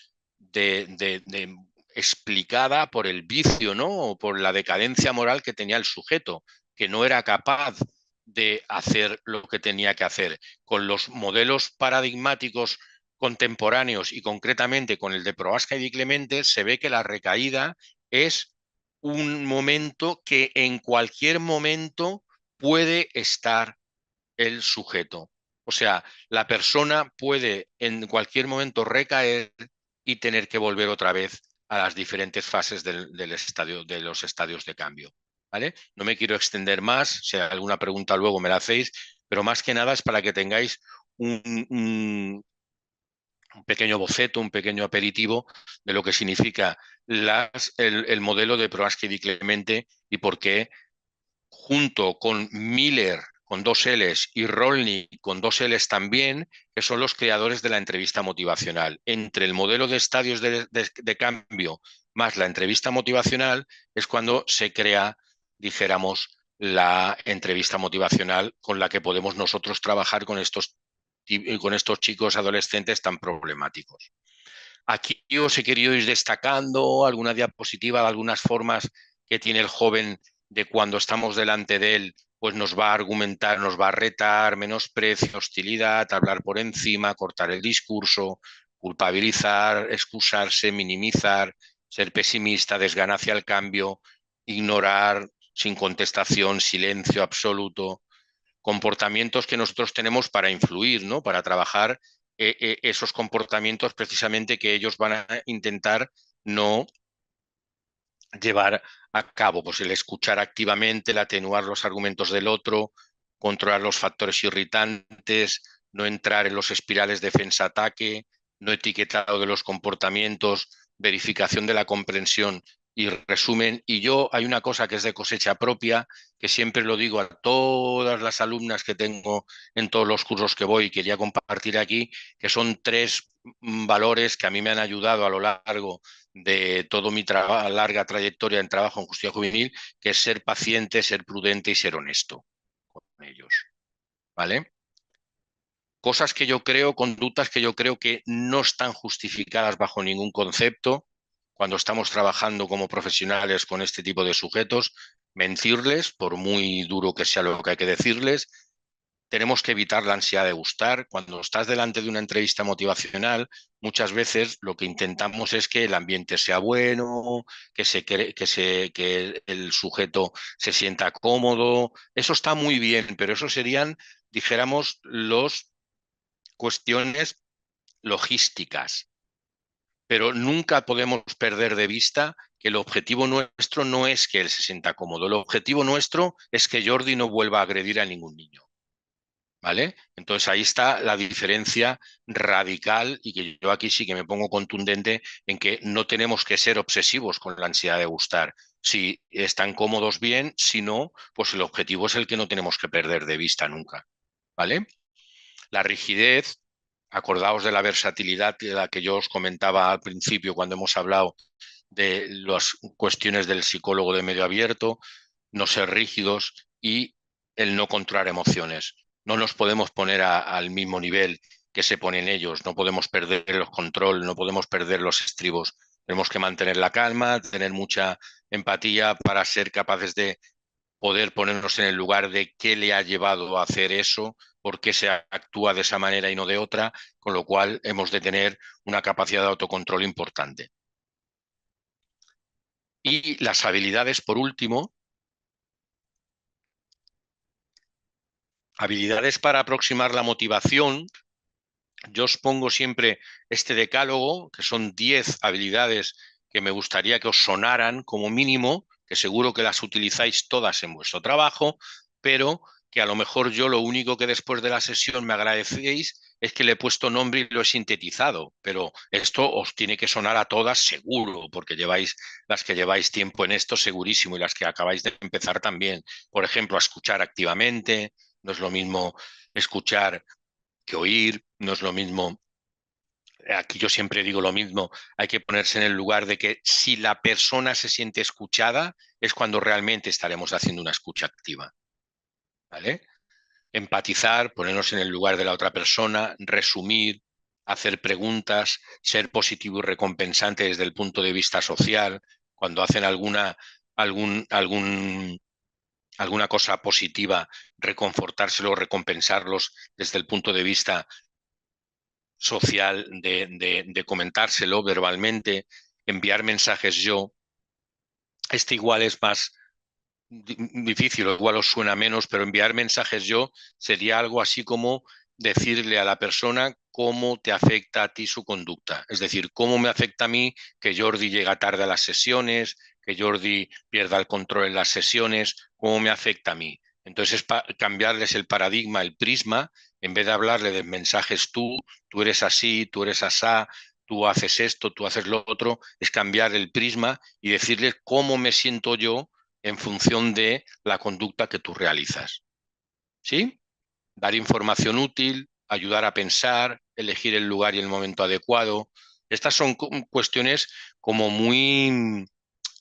explicada por el vicio, ¿no? O por la decadencia moral que tenía el sujeto, que no era capaz de hacer lo que tenía que hacer. Con los modelos paradigmáticos contemporáneos y concretamente con el de Prohaska y Di Clemente, se ve que la recaída es un momento que en cualquier momento puede estar el sujeto. O sea, la persona puede en cualquier momento recaer y tener que volver otra vez a las diferentes fases del estadio, de los estadios de cambio. ¿Vale? No me quiero extender más, si hay alguna pregunta luego me la hacéis, pero más que nada es para que tengáis un pequeño boceto, un pequeño aperitivo de lo que significa el modelo de Prohaska y Di Clemente y por qué junto con Miller con 2 Ls y Rolnik con 2 Ls también, que son los creadores de la entrevista motivacional. Entre el modelo de estadios de cambio más la entrevista motivacional es cuando se crea, dijéramos, la entrevista motivacional con la que podemos nosotros trabajar con estos chicos adolescentes tan problemáticos. Aquí os he querido ir destacando alguna diapositiva de algunas formas que tiene el joven de cuando estamos delante de él, pues nos va a argumentar, nos va a retar, menosprecio, hostilidad, hablar por encima, cortar el discurso, culpabilizar, excusarse, minimizar, ser pesimista, desgana hacia el cambio, ignorar sin contestación, silencio absoluto, comportamientos que nosotros tenemos para influir, ¿no? Para trabajar esos comportamientos precisamente que ellos van a intentar no llevar a cabo, pues el escuchar activamente, el atenuar los argumentos del otro, controlar los factores irritantes, no entrar en los espirales defensa-ataque, no etiquetado de los comportamientos, verificación de la comprensión y resumen. Y yo hay una cosa que es de cosecha propia, que siempre lo digo a todas las alumnas que tengo en todos los cursos que voy y quería compartir aquí, que son tres valores que a mí me han ayudado a lo largo de toda mi larga trayectoria en trabajo en justicia juvenil, que es ser paciente, ser prudente y ser honesto con ellos, ¿vale? Cosas que yo creo, conductas que yo creo que no están justificadas bajo ningún concepto cuando estamos trabajando como profesionales con este tipo de sujetos, mentirles, por muy duro que sea lo que hay que decirles, tenemos que evitar la ansiedad de gustar. Cuando estás delante de una entrevista motivacional, muchas veces lo que intentamos es que el ambiente sea bueno, que el sujeto se sienta cómodo. Eso está muy bien, pero eso serían, dijéramos, las cuestiones logísticas. Pero nunca podemos perder de vista que el objetivo nuestro no es que él se sienta cómodo. El objetivo nuestro es que Jordi no vuelva a agredir a ningún niño. ¿Vale? Entonces ahí está la diferencia radical y que yo aquí sí que me pongo contundente en que no tenemos que ser obsesivos con la ansiedad de gustar. Si están cómodos, bien, si no, pues el objetivo es el que no tenemos que perder de vista nunca. ¿Vale? La rigidez, acordaos de la versatilidad de la que yo os comentaba al principio cuando hemos hablado de las cuestiones del psicólogo de medio abierto, no ser rígidos y el no controlar emociones. No nos podemos poner al mismo nivel que se ponen ellos, no podemos perder el control, no podemos perder los estribos. Tenemos que mantener la calma, tener mucha empatía para ser capaces de poder ponernos en el lugar de qué le ha llevado a hacer eso, por qué se actúa de esa manera y no de otra, con lo cual hemos de tener una capacidad de autocontrol importante. Y las habilidades, por último, habilidades para aproximar la motivación. Yo os pongo siempre este decálogo, que son 10 habilidades que me gustaría que os sonaran como mínimo, que seguro que las utilizáis todas en vuestro trabajo, pero que a lo mejor yo lo único que después de la sesión me agradecéis es que le he puesto nombre y lo he sintetizado, pero esto os tiene que sonar a todas seguro, porque lleváis las que lleváis tiempo en esto segurísimo y las que acabáis de empezar también. Por ejemplo, a escuchar activamente, no es lo mismo escuchar que oír, no es lo mismo. Aquí yo siempre digo lo mismo, hay que ponerse en el lugar de que si la persona se siente escuchada es cuando realmente estaremos haciendo una escucha activa, ¿vale? Empatizar, ponernos en el lugar de la otra persona, resumir, hacer preguntas, ser positivo y recompensante desde el punto de vista social, cuando hacen algún, algún, alguna cosa positiva, reconfortárselo, recompensarlos desde el punto de vista social de comentárselo verbalmente, enviar mensajes yo. Este igual es más difícil, o igual os suena menos, pero enviar mensajes yo sería algo así como decirle a la persona cómo te afecta a ti su conducta. Es decir, cómo me afecta a mí que Jordi llega tarde a las sesiones, que Jordi pierda el control en las sesiones, cómo me afecta a mí. Entonces es cambiarles el paradigma, el prisma, en vez de hablarle de mensajes tú eres así, tú eres asá, tú haces esto, tú haces lo otro, es cambiar el prisma y decirles cómo me siento yo en función de la conducta que tú realizas. ¿Sí? Dar información útil, ayudar a pensar, elegir el lugar y el momento adecuado. Estas son cuestiones como muy,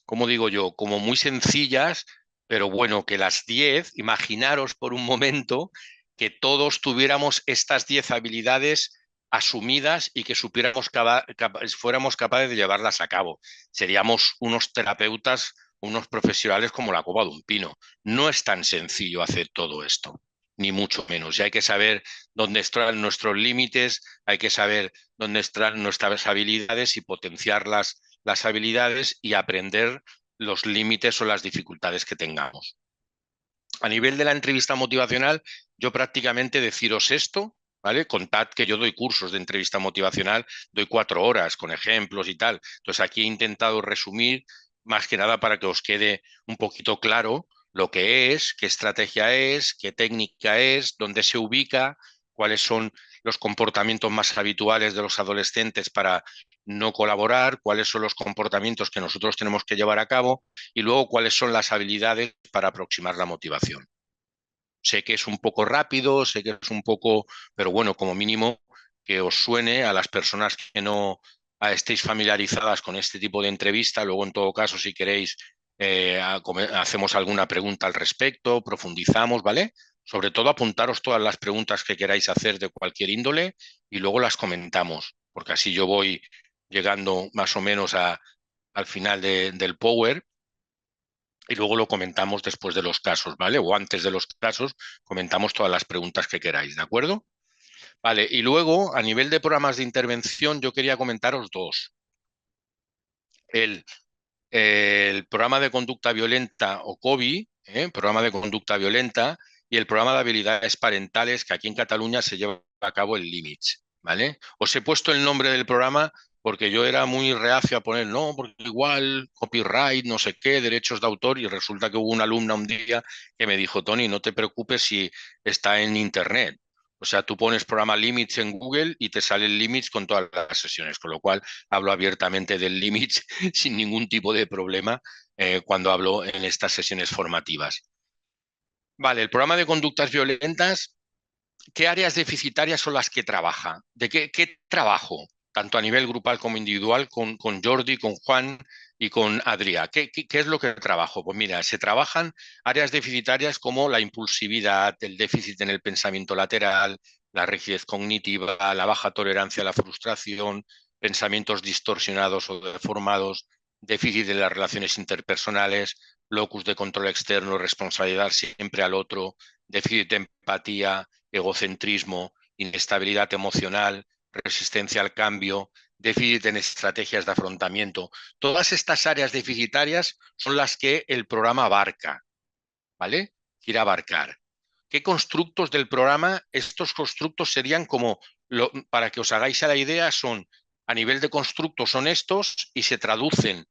como digo yo, como muy sencillas, Pero bueno, que las 10, imaginaros por un momento que todos tuviéramos estas 10 habilidades asumidas y que fuéramos capaces de llevarlas a cabo. Seríamos unos terapeutas, unos profesionales como la copa de un pino. No es tan sencillo hacer todo esto, ni mucho menos. Y hay que saber dónde están nuestros límites, hay que saber dónde están nuestras habilidades y potenciar las habilidades y aprender los límites o las dificultades que tengamos. A nivel de la entrevista motivacional, yo prácticamente deciros esto, ¿vale? Contad que yo doy cursos de entrevista motivacional, doy 4 horas con ejemplos y tal. Entonces aquí he intentado resumir más que nada para que os quede un poquito claro lo que es, qué estrategia es, qué técnica es, dónde se ubica, cuáles son los comportamientos más habituales de los adolescentes para no colaborar, cuáles son los comportamientos que nosotros tenemos que llevar a cabo y luego cuáles son las habilidades para aproximar la motivación. Sé que es un poco rápido, sé que es un poco, pero bueno, como mínimo que os suene a las personas que no estéis familiarizadas con este tipo de entrevista. Luego, en todo caso, si queréis, hacemos alguna pregunta al respecto, profundizamos, ¿vale? Sobre todo apuntaros todas las preguntas que queráis hacer de cualquier índole y luego las comentamos, porque así yo voy llegando más o menos al final del Power y luego lo comentamos después de los casos, ¿vale? O antes de los casos, comentamos todas las preguntas que queráis, ¿de acuerdo? Vale, y luego, a nivel de programas de intervención, yo quería comentaros dos. El, el programa de conducta violenta o COBI, programa de conducta violenta, y el programa de habilidades parentales que aquí en Cataluña se lleva a cabo el LIMITS, ¿vale? Os he puesto el nombre del programa porque yo era muy reacio a poner, no, porque igual copyright, no sé qué, derechos de autor, y resulta que hubo una alumna un día que me dijo, Tony, no te preocupes si está en Internet. O sea, tú pones programa Limits en Google y te sale el Limits con todas las sesiones, con lo cual hablo abiertamente del Limits sin ningún tipo de problema cuando hablo en estas sesiones formativas. Vale, el programa de conductas violentas, ¿qué áreas deficitarias son las que trabaja? ¿De qué trabajo? Tanto a nivel grupal como individual, con Jordi, con Juan y con Adrià. ¿Qué es lo que trabajo? Pues mira, se trabajan áreas deficitarias como la impulsividad, el déficit en el pensamiento lateral, la rigidez cognitiva, la baja tolerancia a la frustración, pensamientos distorsionados o deformados, déficit en las relaciones interpersonales, locus de control externo, responsabilidad siempre al otro, déficit de empatía, egocentrismo, inestabilidad emocional, resistencia al cambio, déficit en estrategias de afrontamiento. Todas estas áreas deficitarias son las que el programa abarca, ¿vale? Quiere abarcar. ¿Qué constructos del programa? Estos constructos serían como, para que os hagáis a la idea, son a nivel de constructos son estos y se traducen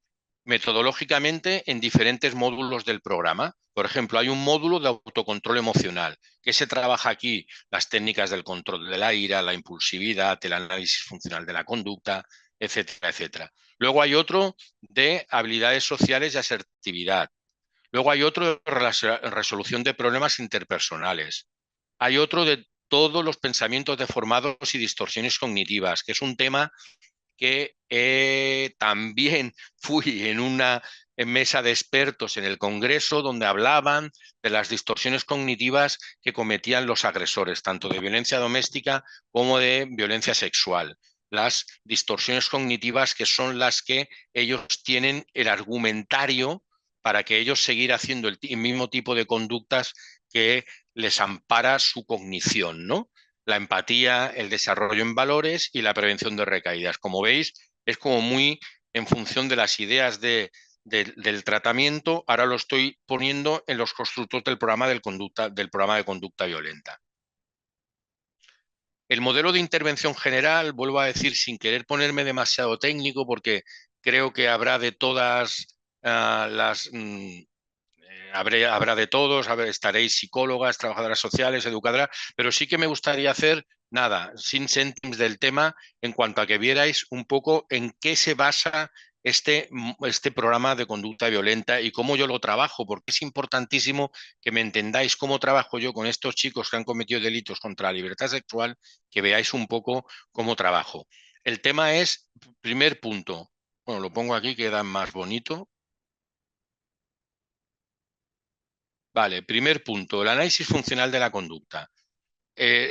metodológicamente en diferentes módulos del programa. Por ejemplo, hay un módulo de autocontrol emocional, que se trabaja aquí las técnicas del control de la ira, la impulsividad, el análisis funcional de la conducta, etcétera, etcétera. Luego hay otro de habilidades sociales y asertividad. Luego hay otro de resolución de problemas interpersonales. Hay otro de todos los pensamientos deformados y distorsiones cognitivas, que es un tema que también fui en una mesa de expertos en el Congreso donde hablaban de las distorsiones cognitivas que cometían los agresores, tanto de violencia doméstica como de violencia sexual. Las distorsiones cognitivas que son las que ellos tienen el argumentario para que ellos seguir haciendo el mismo tipo de conductas que les ampara su cognición, ¿no? La empatía, el desarrollo en valores y la prevención de recaídas. Como veis, es como muy en función de las ideas del tratamiento. Ahora lo estoy poniendo en los constructos del programa de conducta violenta. El modelo de intervención general, vuelvo a decir, sin querer ponerme demasiado técnico, porque creo que habrá de todas las habrá de todos, estaréis psicólogas, trabajadoras sociales, educadoras, pero sí que me gustaría hacer nada, sin céntimos del tema, en cuanto a que vierais un poco en qué se basa este programa de conducta violenta y cómo yo lo trabajo, porque es importantísimo que me entendáis cómo trabajo yo con estos chicos que han cometido delitos contra la libertad sexual, que veáis un poco cómo trabajo. El tema es, primer punto, bueno, lo pongo aquí, queda más bonito. Vale, primer punto, el análisis funcional de la conducta.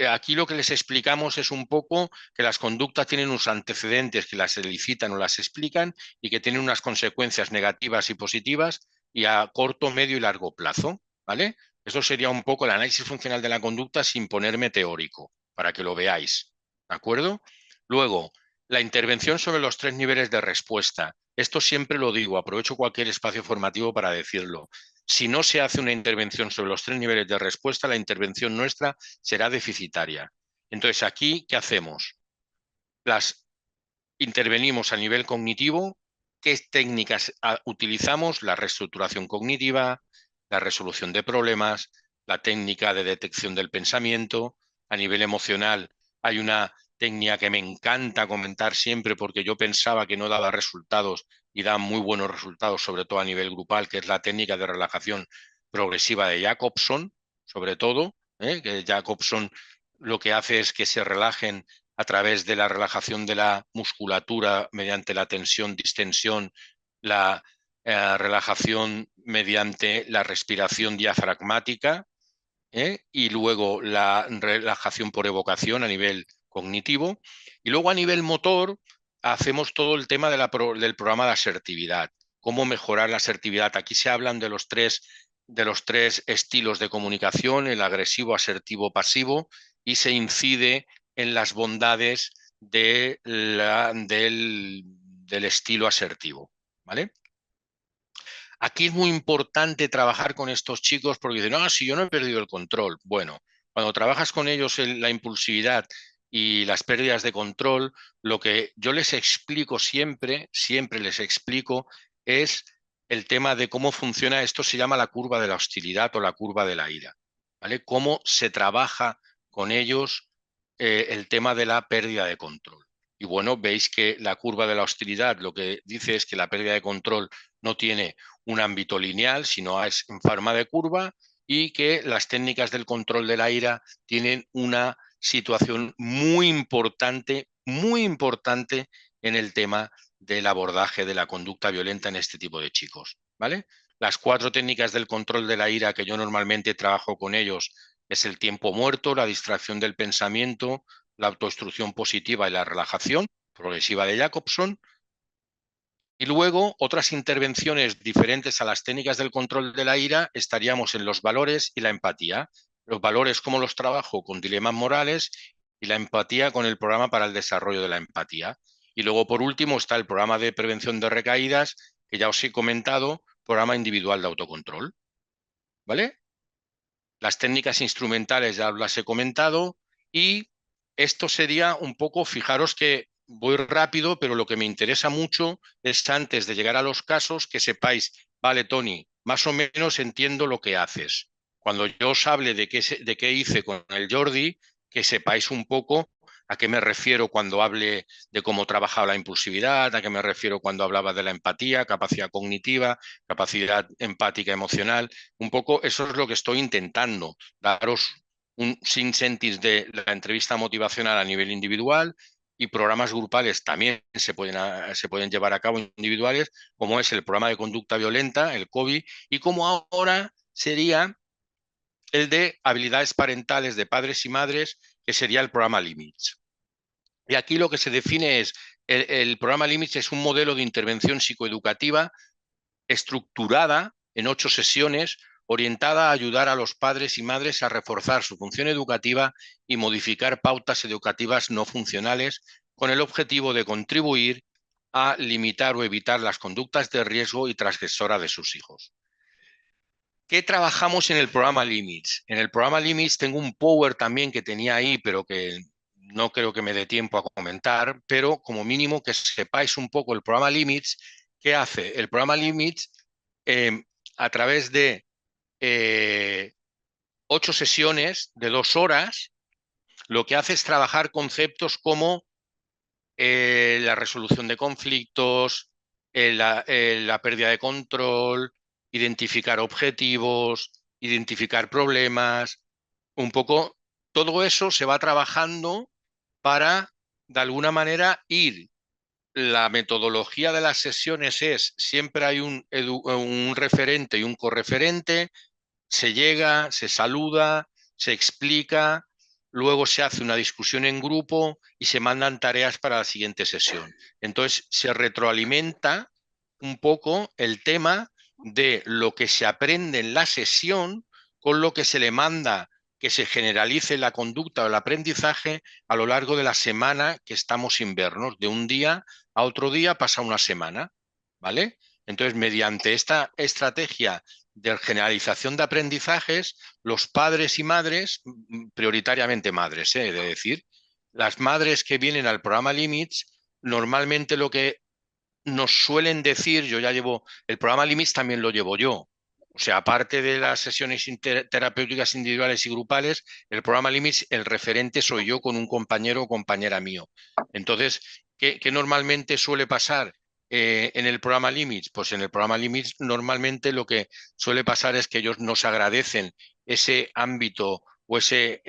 Aquí lo que les explicamos es un poco que las conductas tienen unos antecedentes que las elicitan o las explican y que tienen unas consecuencias negativas y positivas y a corto, medio y largo plazo, ¿vale? Eso sería un poco el análisis funcional de la conducta sin ponerme teórico, para que lo veáis, ¿de acuerdo? Luego, la intervención sobre los 3 niveles de respuesta. Esto siempre lo digo, aprovecho cualquier espacio formativo para decirlo. Si no se hace una intervención sobre los 3 niveles de respuesta, la intervención nuestra será deficitaria. Entonces, aquí, ¿qué hacemos? Las intervenimos a nivel cognitivo. ¿Qué técnicas utilizamos? La reestructuración cognitiva, la resolución de problemas, la técnica de detección del pensamiento. A nivel emocional hay una técnica que me encanta comentar siempre porque yo pensaba que no daba resultados y da muy buenos resultados, sobre todo a nivel grupal, que es la técnica de relajación progresiva de Jacobson, sobre todo, que Jacobson lo que hace es que se relajen a través de la relajación de la musculatura mediante la tensión, distensión, la relajación mediante la respiración diafragmática, y luego la relajación por evocación a nivel cognitivo. Y luego a nivel motor hacemos todo el tema del programa de asertividad, cómo mejorar la asertividad. Aquí se hablan de los tres estilos de comunicación, el agresivo, asertivo, pasivo, y se incide en las bondades del estilo asertivo. ¿Vale? Aquí es muy importante trabajar con estos chicos porque dicen, no, si yo no he perdido el control. Bueno, cuando trabajas con ellos en la impulsividad y las pérdidas de control, lo que yo les explico siempre, siempre les explico, es el tema de cómo funciona, esto se llama la curva de la hostilidad o la curva de la ira, ¿vale? Cómo se trabaja con ellos el tema de la pérdida de control. Y bueno, veis que la curva de la hostilidad lo que dice es que la pérdida de control no tiene un ámbito lineal, sino es en forma de curva, y que las técnicas del control de la ira tienen una situación muy importante en el tema del abordaje de la conducta violenta en este tipo de chicos, ¿vale? Las 4 técnicas del control de la ira que yo normalmente trabajo con ellos es el tiempo muerto, la distracción del pensamiento, la autoinstrucción positiva y la relajación progresiva de Jacobson. Y luego, otras intervenciones diferentes a las técnicas del control de la ira, estaríamos en los valores y la empatía. Los valores, cómo los trabajo con dilemas morales, y la empatía con el programa para el desarrollo de la empatía. Y luego, por último, está el programa de prevención de recaídas, que ya os he comentado, programa individual de autocontrol. ¿Vale? Las técnicas instrumentales ya las he comentado y esto sería un poco, fijaros que voy rápido, pero lo que me interesa mucho es antes de llegar a los casos que sepáis, vale, Tony, más o menos entiendo lo que haces. Cuando yo os hable de qué hice con el Jordi, que sepáis un poco a qué me refiero cuando hable de cómo trabajaba la impulsividad, a qué me refiero cuando hablaba de la empatía, capacidad cognitiva, capacidad empática emocional. Un poco eso es lo que estoy intentando, daros un sinsentis de la entrevista motivacional a nivel individual, y programas grupales también se pueden llevar a cabo individuales, como es el programa de conducta violenta, el COBI, y como ahora sería el de habilidades parentales de padres y madres, que sería el programa LIMITS. Y aquí lo que se define es, el programa LIMITS es un modelo de intervención psicoeducativa estructurada en 8 sesiones, orientada a ayudar a los padres y madres a reforzar su función educativa y modificar pautas educativas no funcionales, con el objetivo de contribuir a limitar o evitar las conductas de riesgo y transgresora de sus hijos. ¿Qué trabajamos en el programa Limits? En el programa Limits tengo un power también que tenía ahí, pero que no creo que me dé tiempo a comentar, pero como mínimo que sepáis un poco el programa Limits. ¿Qué hace? El programa Limits, eh, a través de 8 sesiones de 2 horas, lo que hace es trabajar conceptos como la resolución de conflictos, la pérdida de control, identificar objetivos, identificar problemas, un poco todo eso se va trabajando para, de alguna manera, ir. La metodología de las sesiones es, siempre hay un referente y un correferente, se llega, se saluda, se explica, luego se hace una discusión en grupo y se mandan tareas para la siguiente sesión. Entonces se retroalimenta un poco el tema de lo que se aprende en la sesión con lo que se le manda que se generalice la conducta o el aprendizaje a lo largo de la semana que estamos sin vernos. De un día a otro día pasa una semana, ¿vale? Entonces, mediante esta estrategia de generalización de aprendizajes, los padres y madres, prioritariamente madres, he de decir, las madres que vienen al programa Limits, normalmente lo que nos suelen decir, yo ya llevo, el programa Limits también lo llevo yo. O sea, aparte de las sesiones terapéuticas individuales y grupales, el programa Limits, el referente soy yo con un compañero o compañera mío. Entonces, ¿qué normalmente suele pasar en el programa Limits? Pues en el programa Limits normalmente lo que suele pasar es que ellos nos agradecen ese ámbito o ese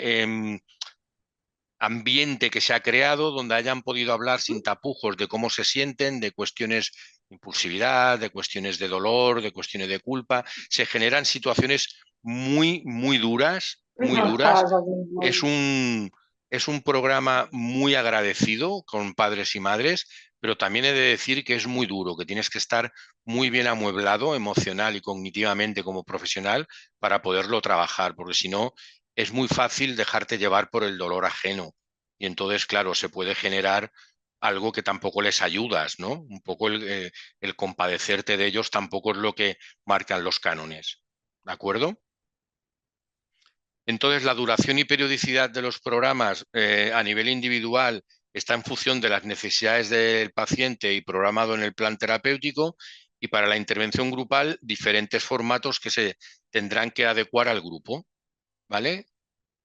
ambiente que se ha creado donde hayan podido hablar sin tapujos de cómo se sienten, de cuestiones de impulsividad, de cuestiones de dolor, de cuestiones de culpa. Se generan situaciones muy, muy duras, muy duras. Es un, es un programa muy agradecido con padres y madres, pero también he de decir que es muy duro, que tienes que estar muy bien amueblado emocional y cognitivamente como profesional para poderlo trabajar, porque si no, es muy fácil dejarte llevar por el dolor ajeno. Y entonces, claro, se puede generar algo que tampoco les ayudas, ¿no? Un poco el compadecerte de ellos tampoco es lo que marcan los cánones. ¿De acuerdo? Entonces, la duración y periodicidad de los programas a nivel individual está en función de las necesidades del paciente y programado en el plan terapéutico. Y para la intervención grupal, diferentes formatos que se tendrán que adecuar al grupo, ¿vale?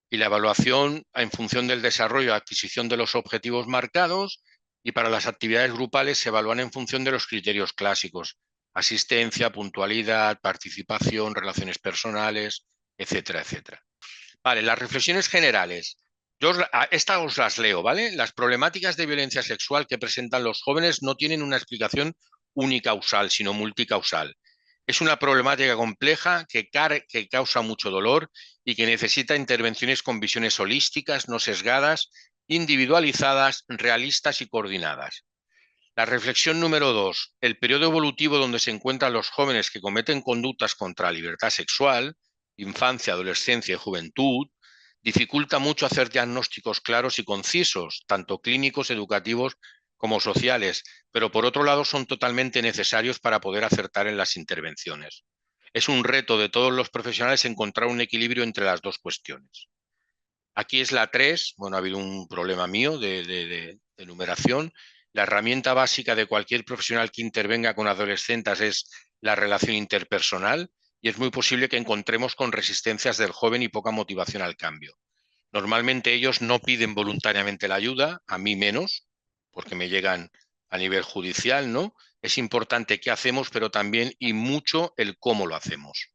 Y la evaluación en función del desarrollo y adquisición de los objetivos marcados, y para las actividades grupales se evalúan en función de los criterios clásicos: asistencia, puntualidad, participación, relaciones personales, etcétera, etcétera. Vale, las reflexiones generales. Estas os las leo, ¿vale? Las problemáticas de violencia sexual que presentan los jóvenes no tienen una explicación unicausal, sino multicausal. Es una problemática compleja que causa mucho dolor y que necesita intervenciones con visiones holísticas, no sesgadas, individualizadas, realistas y coordinadas. La reflexión número 2: el periodo evolutivo donde se encuentran los jóvenes que cometen conductas contra la libertad sexual, infancia, adolescencia y juventud, dificulta mucho hacer diagnósticos claros y concisos, tanto clínicos, educativos como sociales, pero por otro lado son totalmente necesarios para poder acertar en las intervenciones. Es un reto de todos los profesionales encontrar un equilibrio entre las dos cuestiones. Aquí es la 3. Bueno, ha habido un problema mío de numeración. La herramienta básica de cualquier profesional que intervenga con adolescentes es la relación interpersonal, y es muy posible que encontremos con resistencias del joven y poca motivación al cambio. Normalmente ellos no piden voluntariamente la ayuda, a mí menos, porque me llegan a nivel judicial, ¿no? Es importante qué hacemos, pero también y mucho el cómo lo hacemos.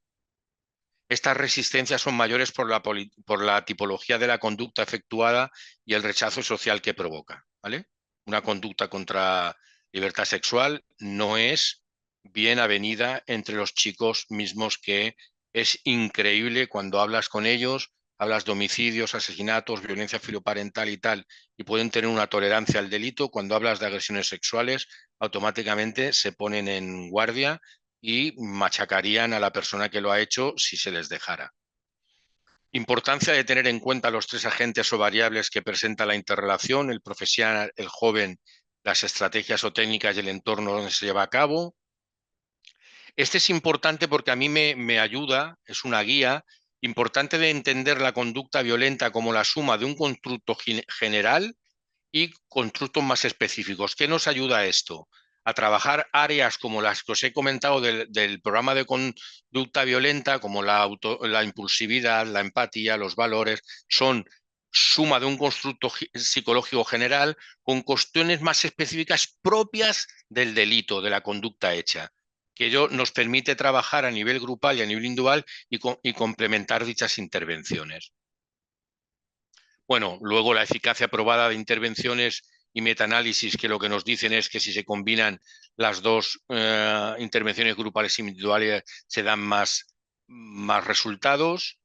Estas resistencias son mayores por la tipología de la conducta efectuada y el rechazo social que provoca, ¿vale? Una conducta contra libertad sexual no es bien avenida entre los chicos mismos, que es increíble cuando hablas con ellos, hablas de homicidios, asesinatos, violencia filoparental y tal, y pueden tener una tolerancia al delito. Cuando hablas de agresiones sexuales, automáticamente se ponen en guardia y machacarían a la persona que lo ha hecho si se les dejara. Importancia de tener en cuenta los 3 agentes o variables que presenta la interrelación: el profesional, el joven, las estrategias o técnicas y el entorno donde se lleva a cabo. Este es importante porque a mí me ayuda, es una guía importante de entender la conducta violenta como la suma de un constructo general y constructos más específicos. ¿Qué nos ayuda a esto? A trabajar áreas como las que os he comentado del programa de conducta violenta, como la impulsividad, la empatía, los valores. Son suma de un constructo psicológico general con cuestiones más específicas propias del delito, de la conducta hecha, que ello nos permite trabajar a nivel grupal y a nivel individual y complementar dichas intervenciones. Bueno, luego la eficacia probada de intervenciones y metaanálisis, que lo que nos dicen es que si se combinan las dos intervenciones grupales e individuales se dan más más resultados,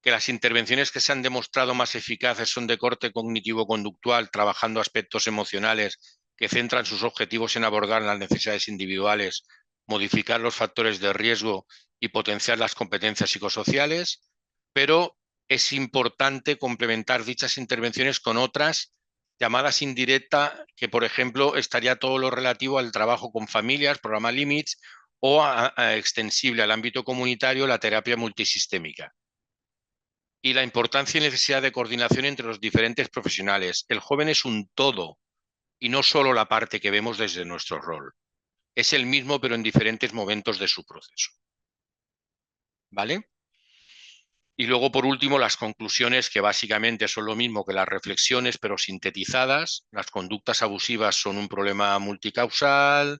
que las intervenciones que se han demostrado más eficaces son de corte cognitivo-conductual, trabajando aspectos emocionales que centran sus objetivos en abordar las necesidades individuales, modificar los factores de riesgo y potenciar las competencias psicosociales, pero es importante complementar dichas intervenciones con otras llamadas indirectas, que por ejemplo estaría todo lo relativo al trabajo con familias, programa Limits, o extensible al ámbito comunitario, la terapia multisistémica. Y la importancia y necesidad de coordinación entre los diferentes profesionales. El joven es un todo y no solo la parte que vemos desde nuestro rol. Es el mismo, pero en diferentes momentos de su proceso. ¿Vale? Y luego, por último, las conclusiones, que básicamente son lo mismo que las reflexiones, pero sintetizadas. Las conductas abusivas son un problema multicausal.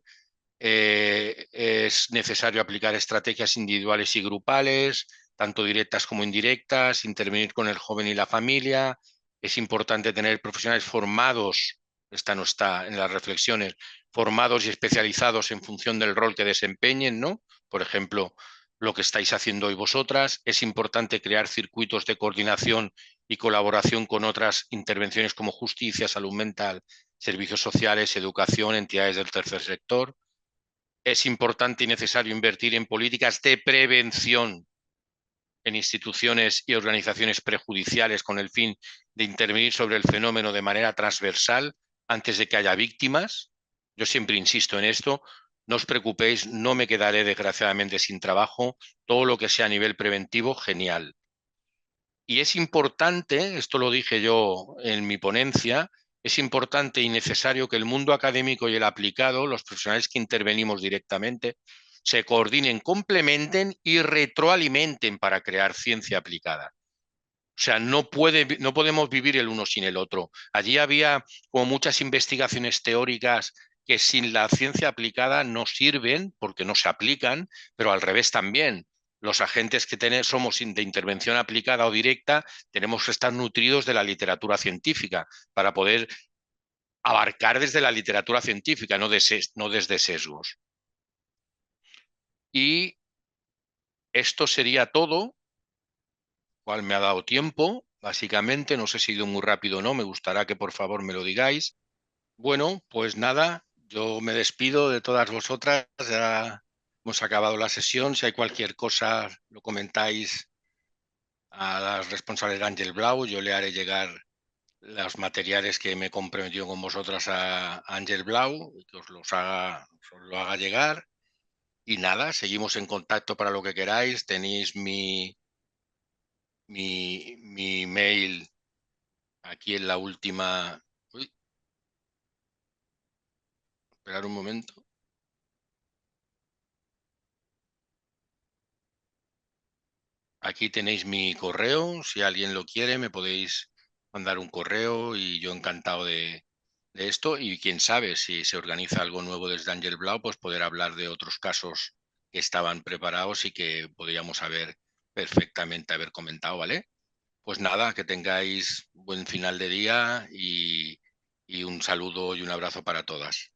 Es necesario aplicar estrategias individuales y grupales, tanto directas como indirectas, intervenir con el joven y la familia. Es importante tener profesionales formados, esta no está en las reflexiones, formados y especializados en función del rol que desempeñen, ¿no? Por ejemplo, lo que estáis haciendo hoy vosotras. Es importante crear circuitos de coordinación y colaboración con otras intervenciones como justicia, salud mental, servicios sociales, educación, entidades del tercer sector. Es importante y necesario invertir en políticas de prevención en instituciones y organizaciones prejudiciales con el fin de intervenir sobre el fenómeno de manera transversal antes de que haya víctimas. Yo siempre insisto en esto. No os preocupéis, no me quedaré desgraciadamente sin trabajo. Todo lo que sea a nivel preventivo, genial. Y es importante, esto lo dije yo en mi ponencia, es importante y necesario que el mundo académico y el aplicado, los profesionales que intervenimos directamente, se coordinen, complementen y retroalimenten para crear ciencia aplicada. O sea, no podemos vivir el uno sin el otro. Allí había como muchas investigaciones teóricas que sin la ciencia aplicada no sirven porque no se aplican, pero al revés también. Los agentes que somos de intervención aplicada o directa tenemos que estar nutridos de la literatura científica para poder abarcar desde la literatura científica, no desde sesgos. Y esto sería todo, cual me ha dado tiempo, básicamente. No sé si he ido muy rápido o no, me gustaría que por favor me lo digáis. Bueno, pues nada, yo me despido de todas vosotras, ya hemos acabado la sesión. Si hay cualquier cosa, lo comentáis a las responsables de Ángel Blau, yo le haré llegar los materiales que me he comprometido con vosotras a Ángel Blau, que os lo haga llegar. Y nada, seguimos en contacto para lo que queráis. Tenéis mi mail aquí en la última. Uy, esperar un momento. Aquí tenéis mi correo. Si alguien lo quiere, me podéis mandar un correo y yo encantado de esto. Y quién sabe, si se organiza algo nuevo desde Ángel Blau, pues poder hablar de otros casos que estaban preparados y que podríamos haber comentado, ¿vale? Pues nada, que tengáis buen final de día y un saludo y un abrazo para todas.